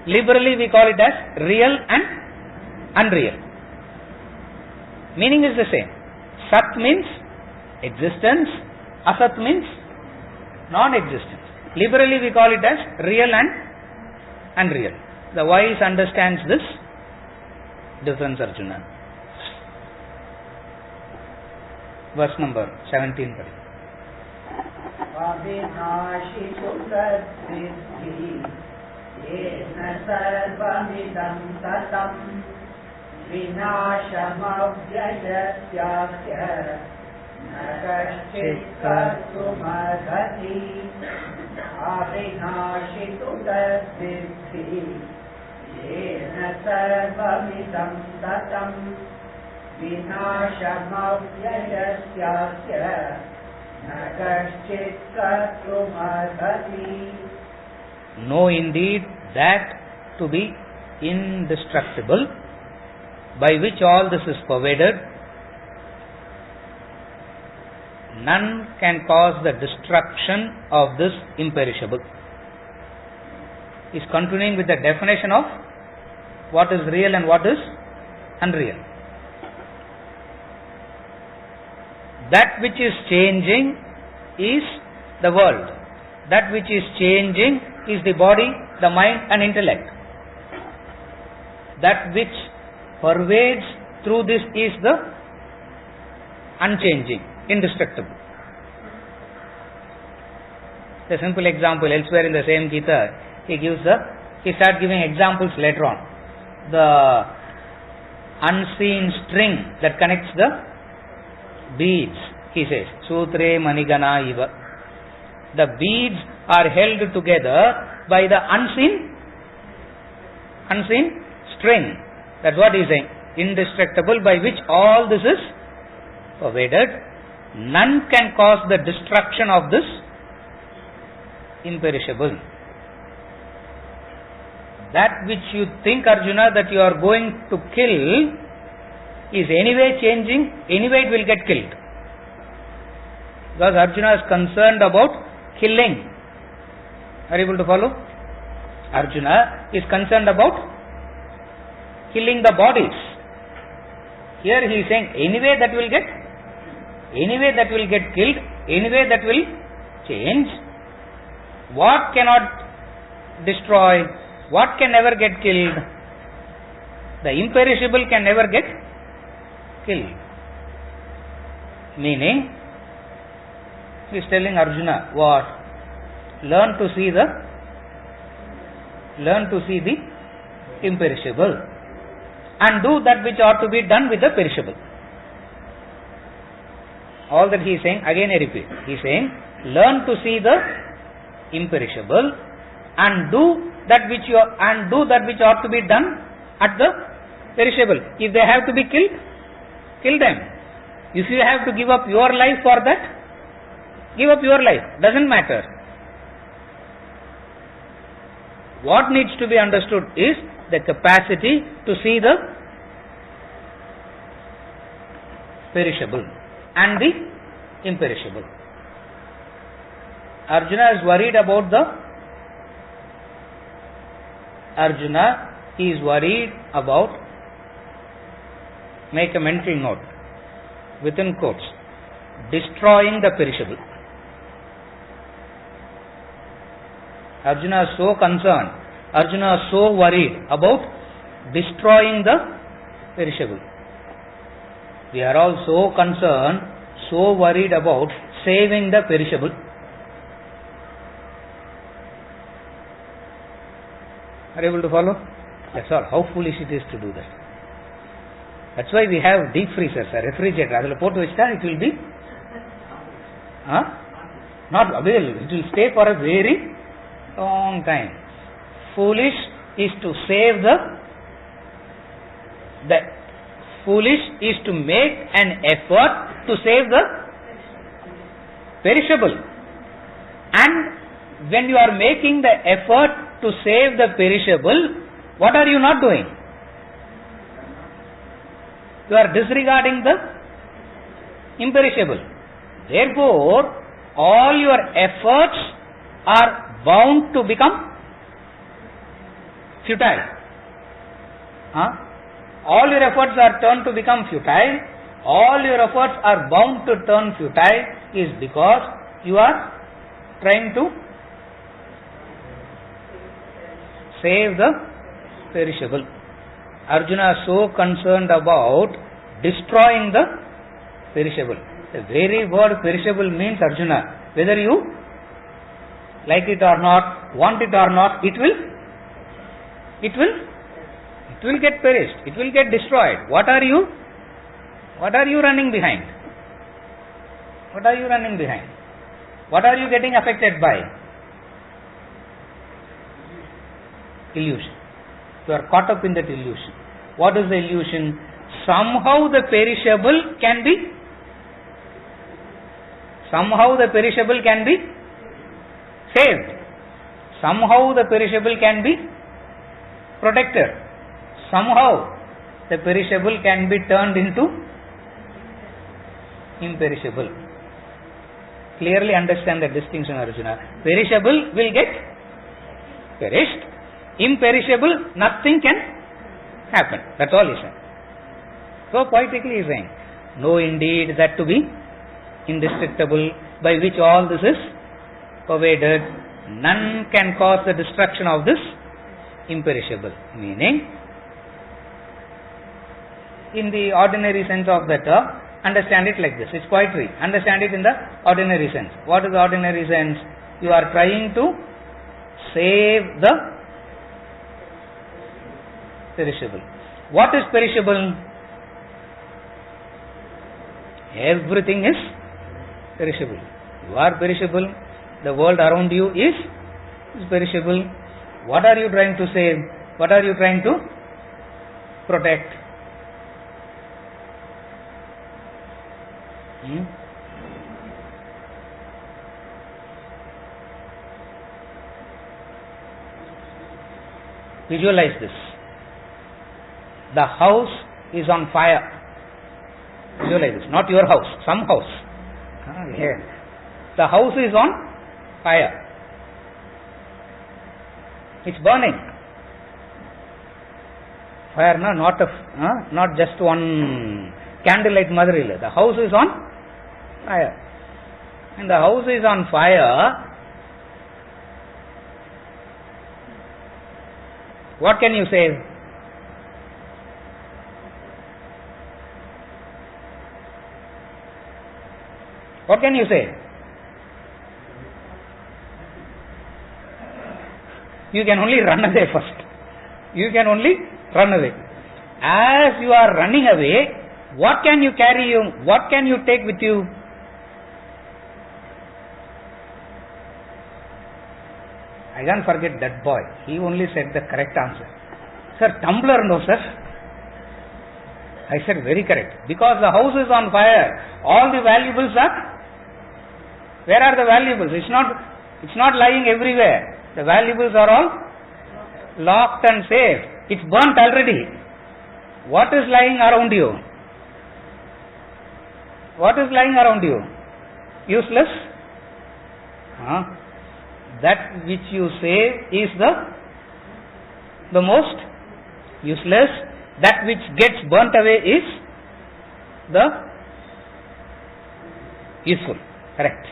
Liberally we call it as real and unreal. Meaning is the same. Sat means existence, Asat means non-existence. Liberally we call it as real and unreal. The wise understands this difference, Arjuna. Verse number 17. Avinashitu tadviddhi yena sarvamidam tatam vinashamavyayasyasya nakaschit kartumadhati. Avinashitu tadviddhi yena sarvamidam tatam vinashamavyayasyasya nakaschit kartumadhati. Know indeed that to be indestructible, by which all this is pervaded, none can cause the destruction of this imperishable. is continuing with the definition of what is real and what is unreal. That which is changing is the world. That which is changing is the body, the mind and intellect. That which pervades through this is the unchanging, indestructible. A simple example elsewhere in the same Gita, he starts giving examples later on. The unseen string that connects the beads, he says, Sutre Manigana Iva. The beads are held together by the unseen string. That's what he is saying. Indestructible, by which all this is pervaded. None can cause the destruction of this imperishable. That which you think, Arjuna, that you are going to kill is anyway changing, anyway it will get killed. Because Arjuna is concerned about killing. Are you able to follow? Arjuna is concerned about killing the bodies. Here he is saying anyway that will get killed, anyway that will change. What cannot destroy? What can never get killed? The imperishable can never get killed. Meaning, he is telling Arjuna what? Learn to see the imperishable and do that which ought to be done with the perishable. All that he is saying, again I repeat, he is saying, learn to see the imperishable and do that which ought to be done at the perishable. If they have to be killed, kill them. If you have to give up your life for that, give up your life. Doesn't matter. What needs to be understood is the capacity to see the perishable and the imperishable. Arjuna is worried about make a mental note within quotes, destroying the perishable. Arjuna is so concerned, Arjuna is so worried about destroying the perishable. We are all so concerned, so worried about saving the perishable. Are you able to follow? That's all. How foolish it is to do that. That's why we have deep freezers, a refrigerator. It will be not available. It will stay for a very long time. Foolish is to save the foolish is to make an effort to save the perishable. And when you are making the effort to save the perishable, what are you not doing? You are disregarding the imperishable. Therefore, all your efforts are bound to become futile. All your efforts are turned to become futile. All your efforts are bound to turn futile is because you are trying to save the perishable. Arjuna is so concerned about destroying the perishable. The very word perishable means, Arjuna, whether you like it or not, want it or not, it will get perished. It will get destroyed. What are you running behind? What are you running behind? What are you getting affected by? Illusion. You are caught up in that illusion. What is the illusion? Somehow the perishable can be saved. Somehow the perishable can be protected. Somehow the perishable can be turned into imperishable. Clearly understand the distinction, Arjuna. Perishable will get perished imperishable, nothing can happen. That's all he said. So poetically he is saying, know indeed that to be indestructible, by which all this is pervaded, none can cause the destruction of this imperishable. Meaning, in the ordinary sense of the term, understand it like this. It's poetry. Understand it in the ordinary sense. What is the ordinary sense? You are trying to save the perishable. What is perishable? Everything is perishable. You are perishable. The world around you is perishable. What are you trying to save? What are you trying to protect? Visualize this. The house is on fire. Visualize this. Not your house, some house. The house is on fire. It's burning. Fire, no, not just one candlelight madri. The house is on fire. And the house is on fire. What can you save? What can you say? You can only run away first. You can only run away. As you are running away, what can you carry you? What can you take with you? I can't forget that boy. He only said the correct answer. Sir, tumbler no, sir. I said very correct. Because the house is on fire. All the valuables are... Where are the valuables? It's not lying everywhere. The valuables are all locked and safe. It's burnt already. What is lying around you? What is lying around you? Useless? That which you save is the most useless. That which gets burnt away is the useful. Correct.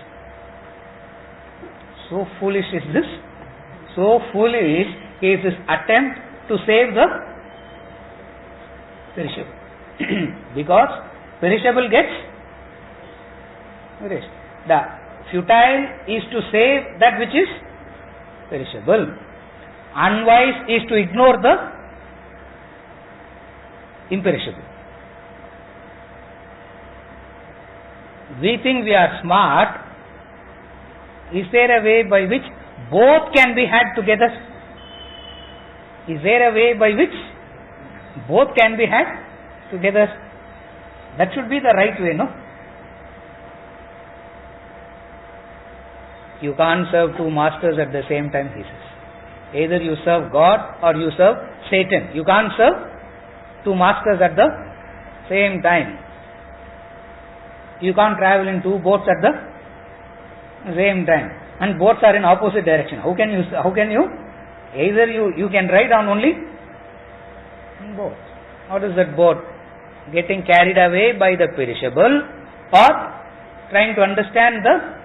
So foolish is this. So foolish is this attempt to save the perishable. Because perishable gets perished. The futile is to save that which is perishable. Unwise is to ignore the imperishable. We think we are smart. Is there a way by which both can be had together? Is there a way by which both can be had together? That should be the right way, no? You can't serve two masters at the same time, he says. Either you serve God or you serve Satan. You can't serve two masters at the same time. You can't travel in two boats at the same time. And boats are in opposite direction. How can you? Either you can ride on only boat. What is that boat? Getting carried away by the perishable or trying to understand the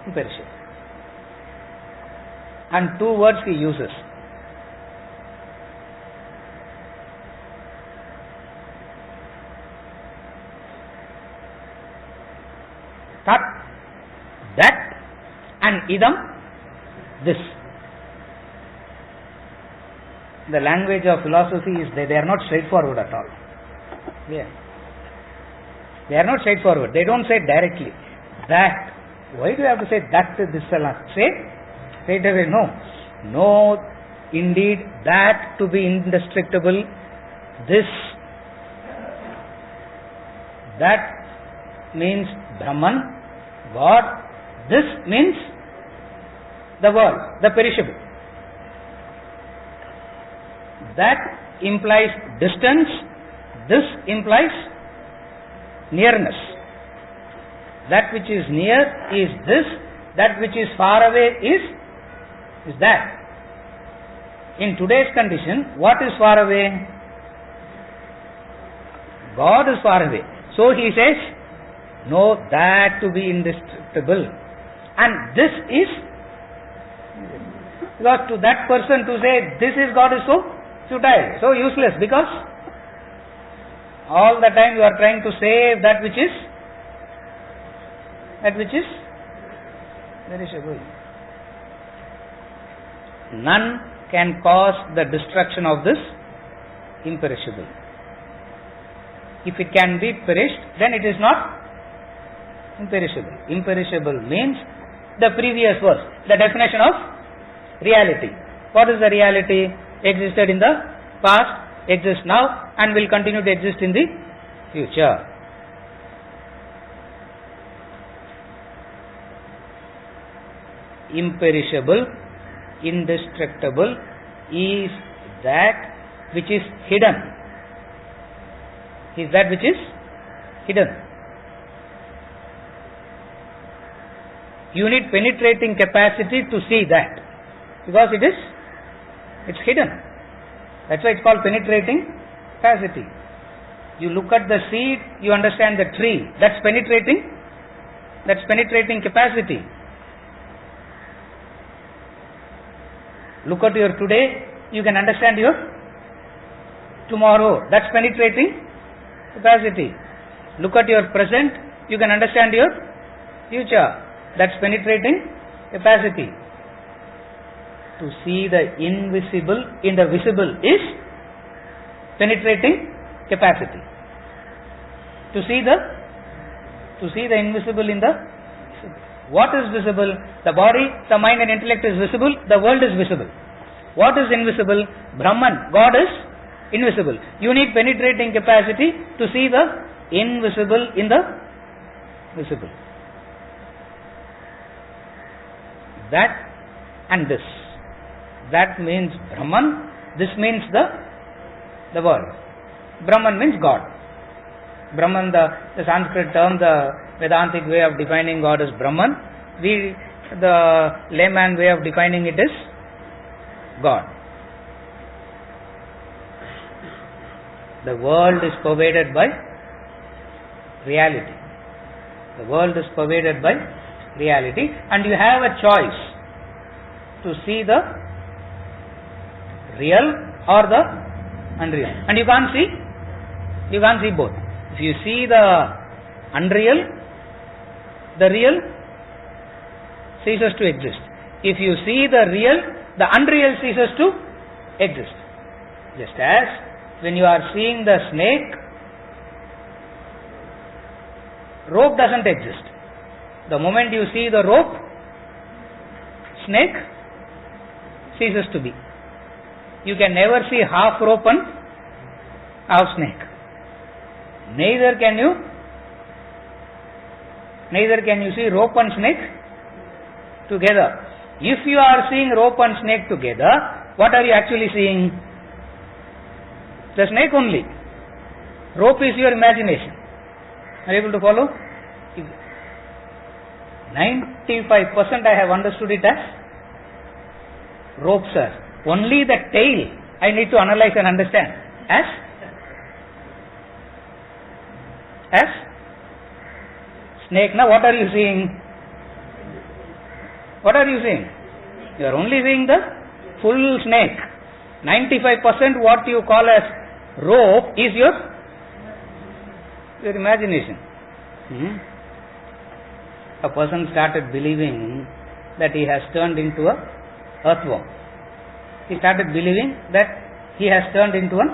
imperishable. And two words he uses. Tat, that, and idam, this. The language of philosophy is they are not straightforward at all. They are not straightforward. They don't say directly that. Why do you have to say that this say straight away? No, indeed that to be indestructible, this, that means Brahman, God, this means the world, the perishable. That implies distance, this implies nearness. That which is near is this, that which is far away is that. in today's condition, what is far away? God is far away. So he says, know that to be indestructible. And this is, because to that person to say this is God is so futile, so useless, because all the time you are trying to save that which is perishable. None can cause the destruction of this imperishable. If it can be perished, then it is not imperishable. Imperishable means the previous verse, the definition of reality. What is the reality? Existed in the past, exists now, and will continue to exist in the future. Imperishable, indestructible is that which is hidden. Is that which is hidden. You need penetrating capacity to see that, because it's hidden. That's why it's called penetrating capacity. You look at the seed, you understand the tree. That's penetrating capacity. Look at your today, you can understand your tomorrow. That's penetrating capacity. Look at your present, you can understand your future. That's penetrating capacity. To see the invisible in the visible is penetrating capacity. To see the invisible in the visible. What is visible? The body, the mind and intellect is visible, the world is visible. What is invisible? Brahman, God is invisible. You need penetrating capacity to see the invisible in the visible. That and this. That means Brahman, this means the world. Brahman means God. Brahman, the Sanskrit term, the Vedantic way of defining God is Brahman. The layman way of defining it is God. The world is pervaded by reality. The world is pervaded by reality, and you have a choice to see the real or the unreal. And you can't see both. If you see the unreal, the real ceases to exist. If you see the real, the unreal ceases to exist. Just as when you are seeing the snake, rope doesn't exist. The moment you see the rope, snake ceases to be. You can never see half rope and half snake. Neither can you see rope and snake together. If you are seeing rope and snake together, what are you actually seeing? The snake only. Rope is your imagination. Are you able to follow? 95% I have understood it as rope, sir. Only the tail I need to analyze and understand as snake. Now what are you seeing? What are you seeing? You are only seeing the full snake. 95% what you call as rope is your imagination. A person started believing that he has turned into a earthworm. He started believing that he has turned into an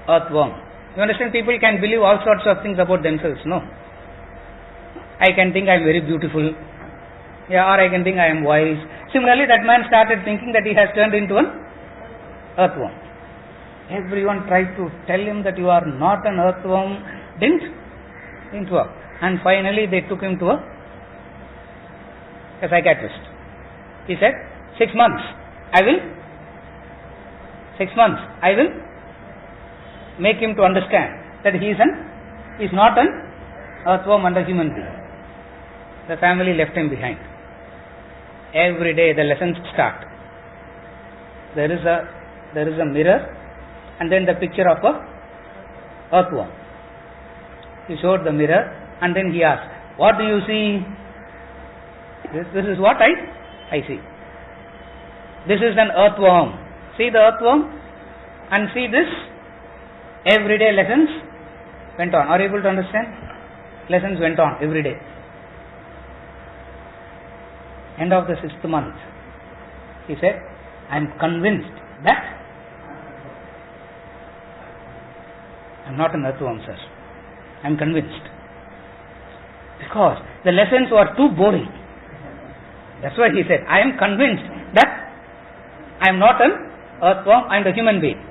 earthworm. You understand, people can believe all sorts of things about themselves, no? I can think I am very beautiful, or I can think I am wise. Similarly, that man started thinking that he has turned into an earthworm. Everyone tried to tell him that you are not an earthworm, didn't work. And finally they took him to a psychiatrist. He said, 6 months, I will make him to understand that he is not an earthworm and a human being. The family left him behind. Every day the lessons start. there is a mirror and then the picture of a earthworm. He showed the mirror and then he asked, what do you see? This is what I see. This is an earthworm. See the earthworm and see this. Everyday lessons went on. Are you able to understand? Lessons went on every day. End of the 6th month, he said, I am convinced that I am not an earthworm, sir. I am convinced. Because the lessons were too boring. That's why he said, I am convinced that I am not an earthworm, I am the human being.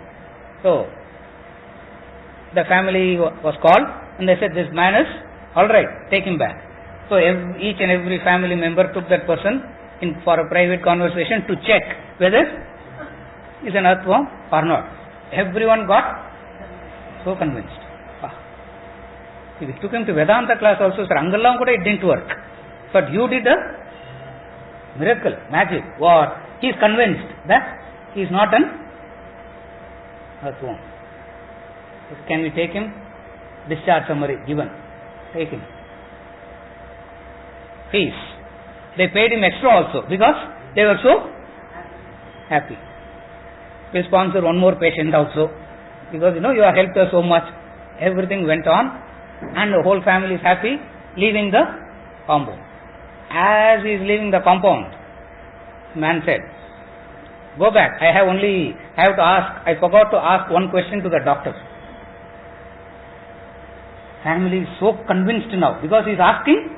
So, the family was called and they said, this man is alright, take him back. So each and every family member took that person in for a private conversation to check whether he is an earthworm or not. Everyone got so convinced. We took him to Vedanta class also, sir. Angallam kuda it didn't work. But you did a miracle, magic. What? He is convinced that he is not an earthworm. Can we take him? Discharge summary given. Take him. Fees. They paid him extra also because they were so happy. We sponsor one more patient also because you have helped us so much. Everything went on and the whole family is happy leaving the compound. As he is leaving the compound, man said, go back. I forgot to ask one question to the doctor. Family is so convinced now because he is asking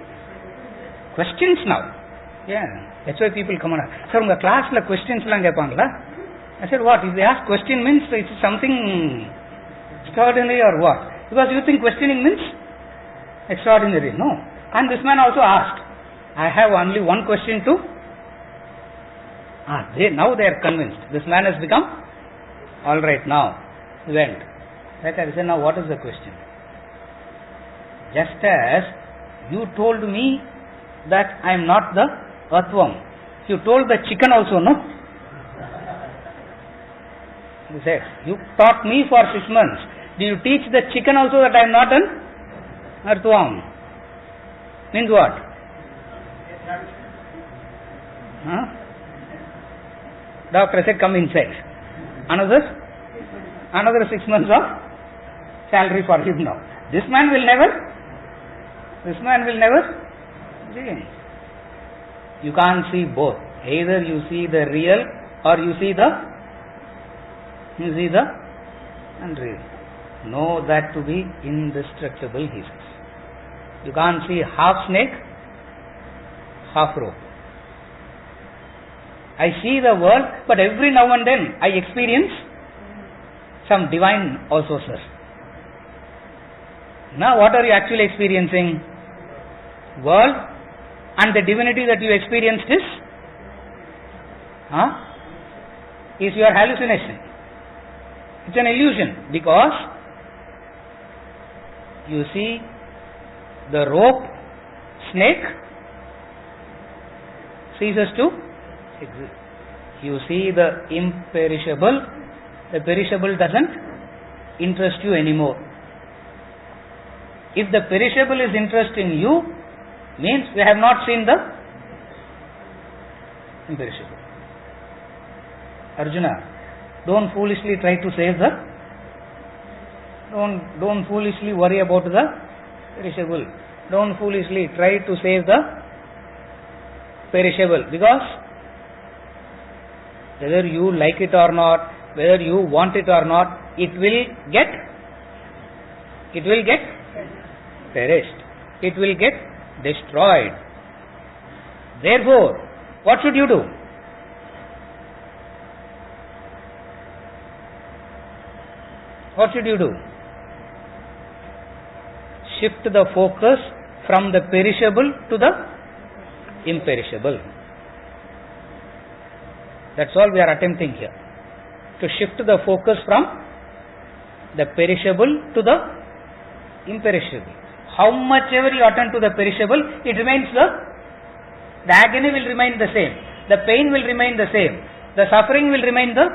questions now. Yeah, that's why people come on. Sir, unga class la questions la kepangala. I said, what? If they ask question means it's something extraordinary or what? Because you think questioning means extraordinary. No. And this man also asked. I have only one question to ask. Now they are convinced. This man has become alright now. He went. Like I said, now what is the question? Just as you told me that I am not the earthworm, you told the chicken also, no? He said, you taught me for 6 months. Do you teach the chicken also that I am not an earthworm? Means what? Huh? Doctor said, come inside. Another 6 months of salary for him now. This man will never change. You can't see both. Either you see the real or you see the unreal. Know that to be indestructible, he says. You can't see half snake, half rope. I see the world, but every now and then I experience some divine also, sir. Now what are you actually experiencing? World and the divinity that you experienced is your hallucination. It's an illusion because you see the rope, snake ceases to exist. You see the imperishable, the perishable doesn't interest you anymore. If the perishable is interesting you, means we have not seen the imperishable. Arjuna, don't foolishly try to save the, don't foolishly worry about the perishable. Don't foolishly try to save the perishable, because whether you like it or not, whether you want it or not, it will get perished. It will get destroyed. Therefore, what should you do? What should you do? Shift the focus from the perishable to the imperishable. That's all we are attempting here. To shift the focus from the perishable to the imperishable. How much ever you attend to the perishable, it remains the agony will remain the same. The pain will remain the same. the suffering will remain the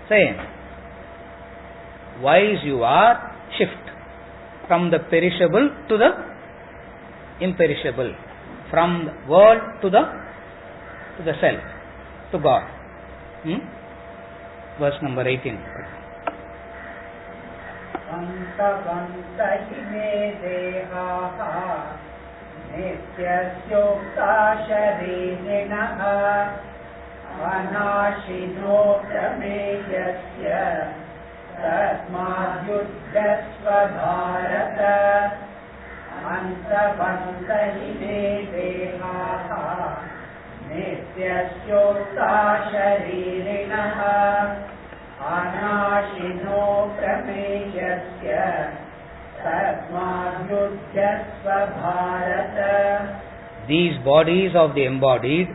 same. Wise you are, shift from the perishable to the imperishable, from the world to the self, to God. Verse number 18. Vanta ime dehaha nityasyoktha sharirinaha anashino prameyasya tasmadyuddhasva bharata vanta ime dehaha nityasyoktha sharirinaha anashino prameyasya tasmadyuddhasva bharata. These bodies of the embodied,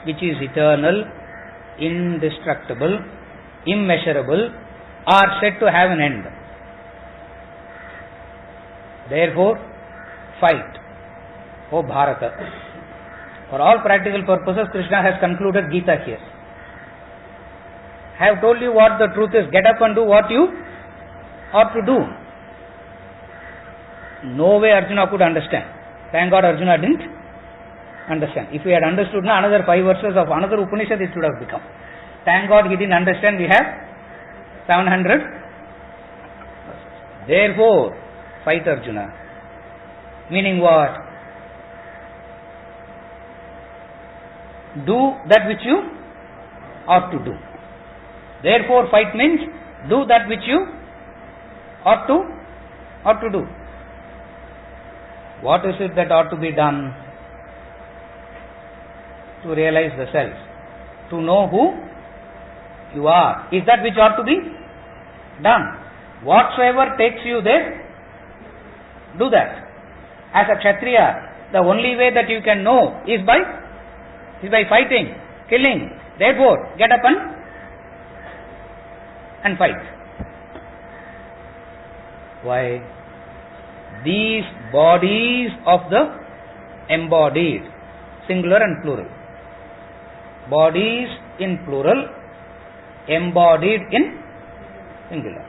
which is eternal, indestructible, immeasurable, are said to have an end. Therefore, fight, O Bharata. For all practical purposes, Krishna has concluded Gita here. I have told you what the truth is. Get up and do what you ought to do. No way Arjuna could understand. Thank God Arjuna didn't understand. If he had understood now, another 5 verses of another Upanishad it should have become. Thank God he didn't understand. We have 700. Therefore, fight Arjuna. Meaning what? Do that which you ought to do. Therefore, fight means do that which you ought to do. What is it that ought to be done? To realize the self, to know who you are. Is that which ought to be done. Whatsoever takes you there, do that. As a Kshatriya, the only way that you can know is by fighting, killing. Therefore, get up and fight. Why? These bodies of the embodied, singular and plural. Bodies in plural, embodied in singular.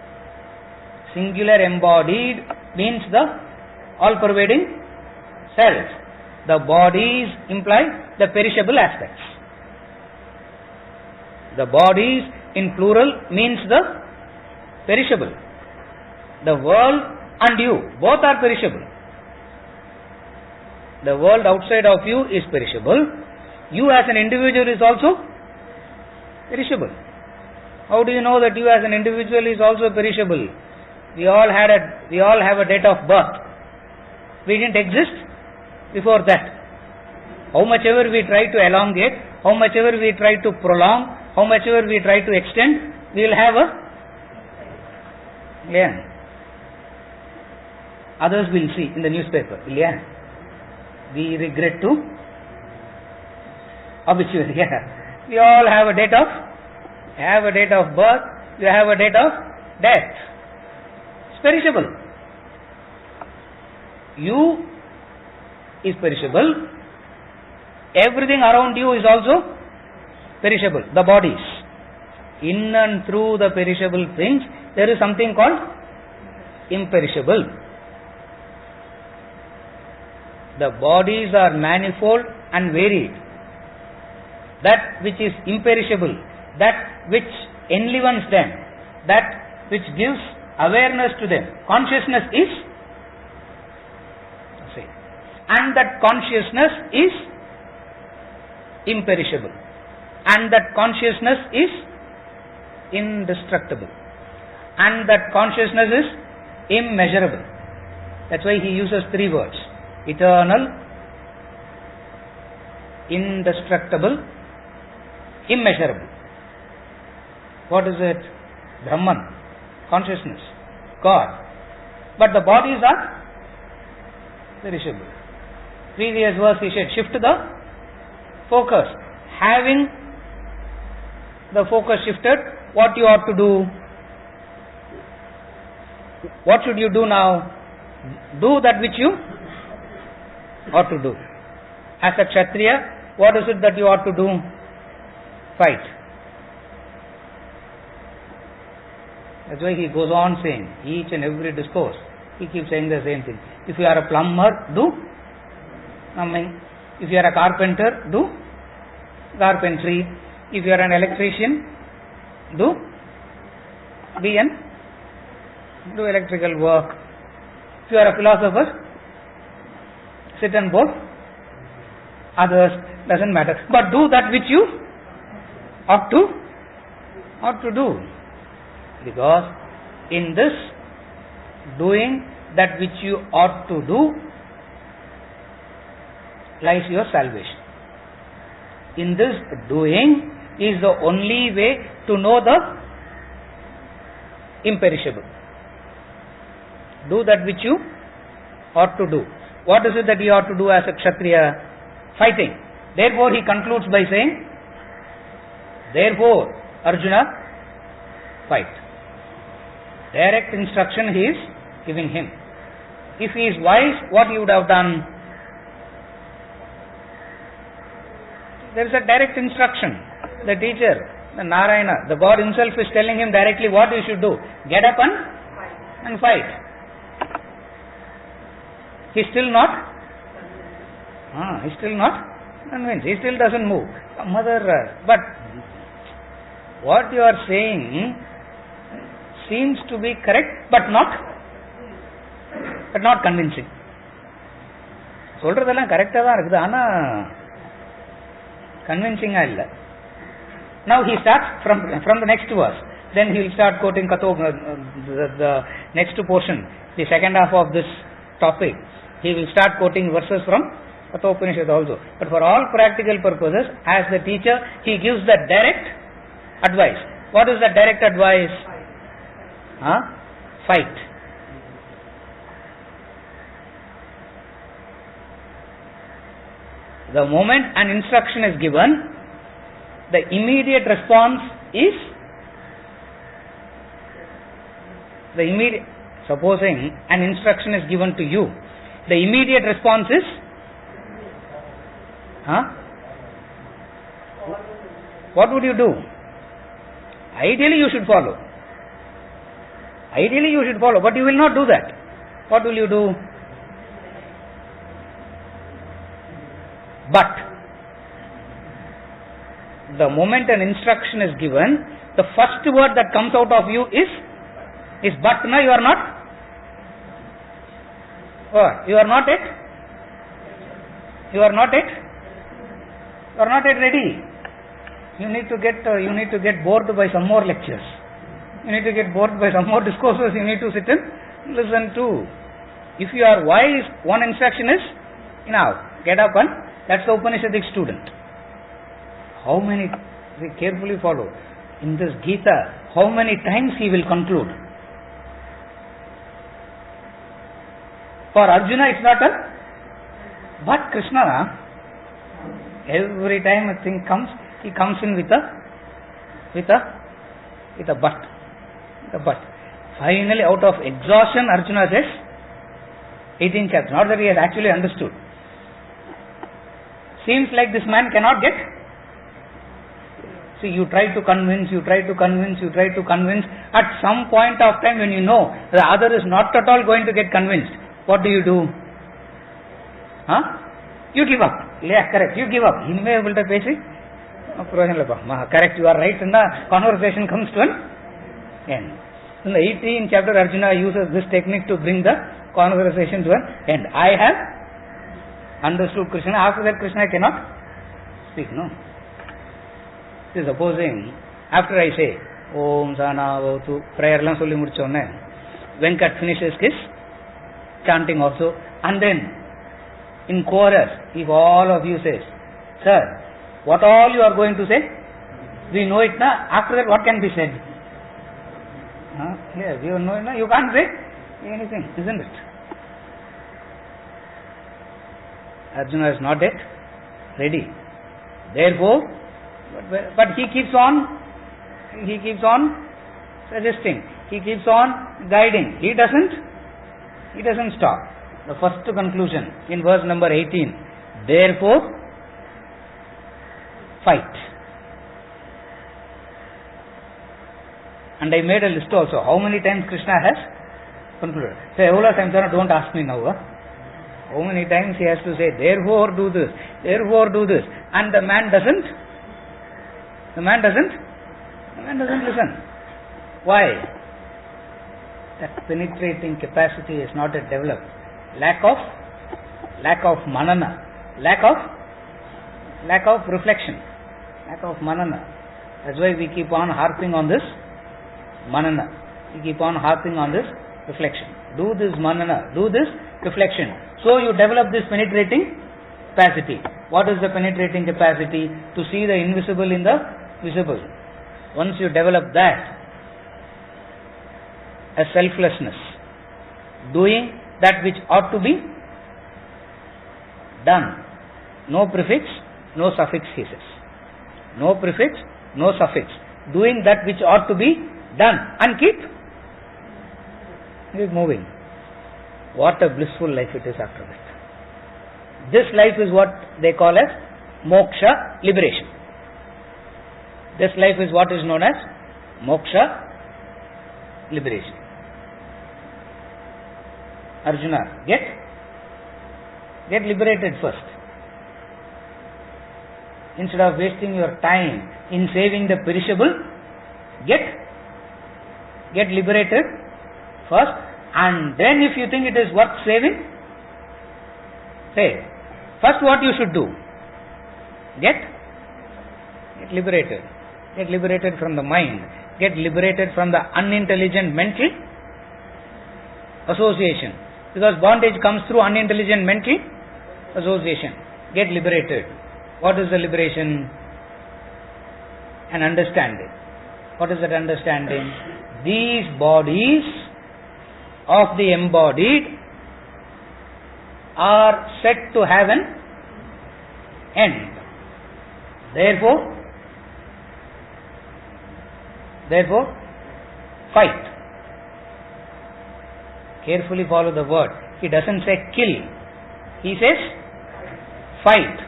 Singular embodied means the all-pervading self. The bodies imply the perishable aspects. The bodies in plural means the perishable. The world and you, both are perishable. The world outside of you is perishable. You as an individual is also perishable. How do you know that you as an individual is also perishable? We all have a date of birth. We didn't exist before that. How much ever we try to elongate, how much ever we try to prolong, how much ever we try to extend, we will have a others will see in the newspaper. We regret to obituary. We all have a date of birth, we have a date of death. It's perishable. You is perishable. Everything around you is also perishable. The bodies. In and through the perishable things, there is something called imperishable. The bodies are manifold and varied. That which is imperishable, that which enlivens them, that which gives awareness to them, consciousness is, and that consciousness is imperishable, and that consciousness is indestructible, and that consciousness is immeasurable. That's why he uses 3 words: eternal, indestructible, immeasurable. What is it? Brahman, consciousness, God. But the bodies are perishable. Previous verse he said, shift the focus. Having the focus shifted, what you ought to do? What should you do now? Do that which you ought to do. As a Kshatriya, what is it that you ought to do? Fight. That's why he goes on saying, each and every discourse, he keeps saying the same thing. If you are a plumber, do plumbing. If you are a carpenter, do carpentry. If you are an electrician, do electrical work. If you are a philosopher, sit and bore others, doesn't matter. But do that which you ought to do. Because in this doing that which you ought to do lies your salvation. In this doing is the only way to know the imperishable. Do that which you ought to do. What is it that you ought to do as a Kshatriya? Fighting. Therefore he concludes by saying, therefore Arjuna, fight. Direct instruction he is giving him. If he is wise, what he would have done? There is a direct instruction. The teacher, the Narayana, the God himself is telling him directly what he should do. Get up and fight. He still not convinced. He still doesn't move. But what you are saying seems to be correct, but not convincing. சொல்றதெல்லாம் கரெக்டா தான் இருக்குது, ஆனா convincing இல்ல. Now he starts from the next verse. Then he will start quoting the next portion, the second half of this topic. He will start quoting verses from Kathopanishad also. But for all practical purposes, as the teacher, he gives the direct advice. What is the direct advice? Fight. The moment an instruction is given, the immediate response is supposing an instruction is given to you, the immediate response is what would you do? Ideally you should follow, but you will not do that. What will you do? But the moment an instruction is given, the first word that comes out of you is but. No, you are not. You are not yet ready. You need to get bored by some more lectures. You need to get bored by some more discourses. You need to sit and listen to. If you are wise, one instruction is enough. Get up and that's the Upanishadic student. How many, we carefully follow. In this Gita, how many times he will conclude? For Arjuna it's not a but. Krishna, every time a thing comes, he comes in with a but. Finally, out of exhaustion, Arjuna says, 18th chapter, not that he has actually understood. Seems like this man cannot get. See, you try to convince. At some point of time when you know the other is not at all going to get convinced, what do? You give up. Yeah, correct. You give up. Correct, you are right, and the conversation comes to an end. In the 18th chapter, Arjuna uses this technique to bring the conversation to an end. I have understood Krishna. After that, Krishna cannot speak. No. Supposing after I say Om Sana Vavatu, prayer lam solli mudichonne, Venkat finishes his chanting also, and then in chorus, if all of you says, sir, what all you are going to say, we know it na. After that, what can be said? Yes, you know it na. You can't say anything, isn't it? Arjuna is not yet ready. Therefore, but he keeps on suggesting, he keeps on guiding. He doesn't stop. The first conclusion in verse number 18. Therefore, fight. And I made a list also. How many times Krishna has concluded? So, Evola Samsara, don't ask me now. How many times he has to say, therefore do this, therefore do this. And the man doesn't listen. Why? That penetrating capacity is not yet developed. Lack of manana, lack of reflection, lack of manana. That's why we keep on harping on this manana. We keep on harping on this reflection. Do this manana, do this reflection. So you develop this penetrating capacity. What is the penetrating capacity? To see the invisible in the visible. Once you develop that, a selflessness, doing that which ought to be done. No prefix, no suffix, he says. No prefix, no suffix. Doing that which ought to be done and keep moving. What a blissful life it is after that. This life is what they call as moksha, liberation. This life is what is known as moksha, liberation. Arjuna, get liberated first. Instead of wasting your time in saving the perishable, get liberated first, and then if you think it is worth saving, say, first what you should do, get liberated. Get liberated from the mind. Get liberated from the unintelligent mental association. Because bondage comes through unintelligent mental association. Get liberated. What is the liberation? An understanding. What is that understanding? These bodies of the embodied are set to have an end. Therefore, fight. Carefully follow the word. He doesn't say kill. He says fight.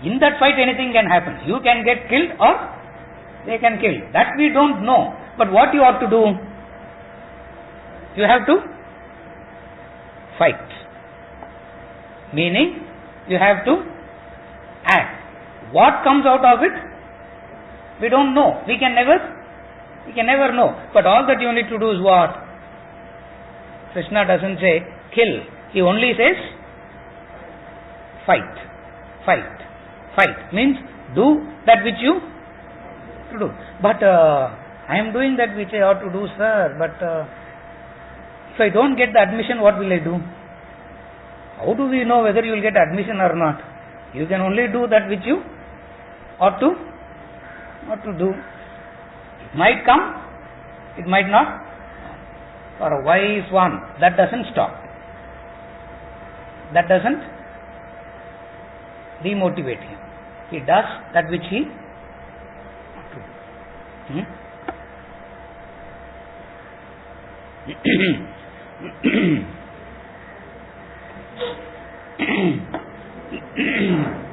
In that fight anything can happen. You can get killed or they can kill. That we don't know. But what you ought to do? You have to fight. Meaning, you have to act. What comes out of it? We don't know. We can never know. But all that you need to do is what? Krishna doesn't say kill. He only says fight. Fight. Fight. Means do that which you to do. But I am doing that which I ought to do, sir. But if I don't get the admission, what will I do? How do we know whether you will get admission or not? You can only do that which you ought to do. It might come, it might not. For a wise one, that doesn't stop. That doesn't demotivate him. He does that which he ought to.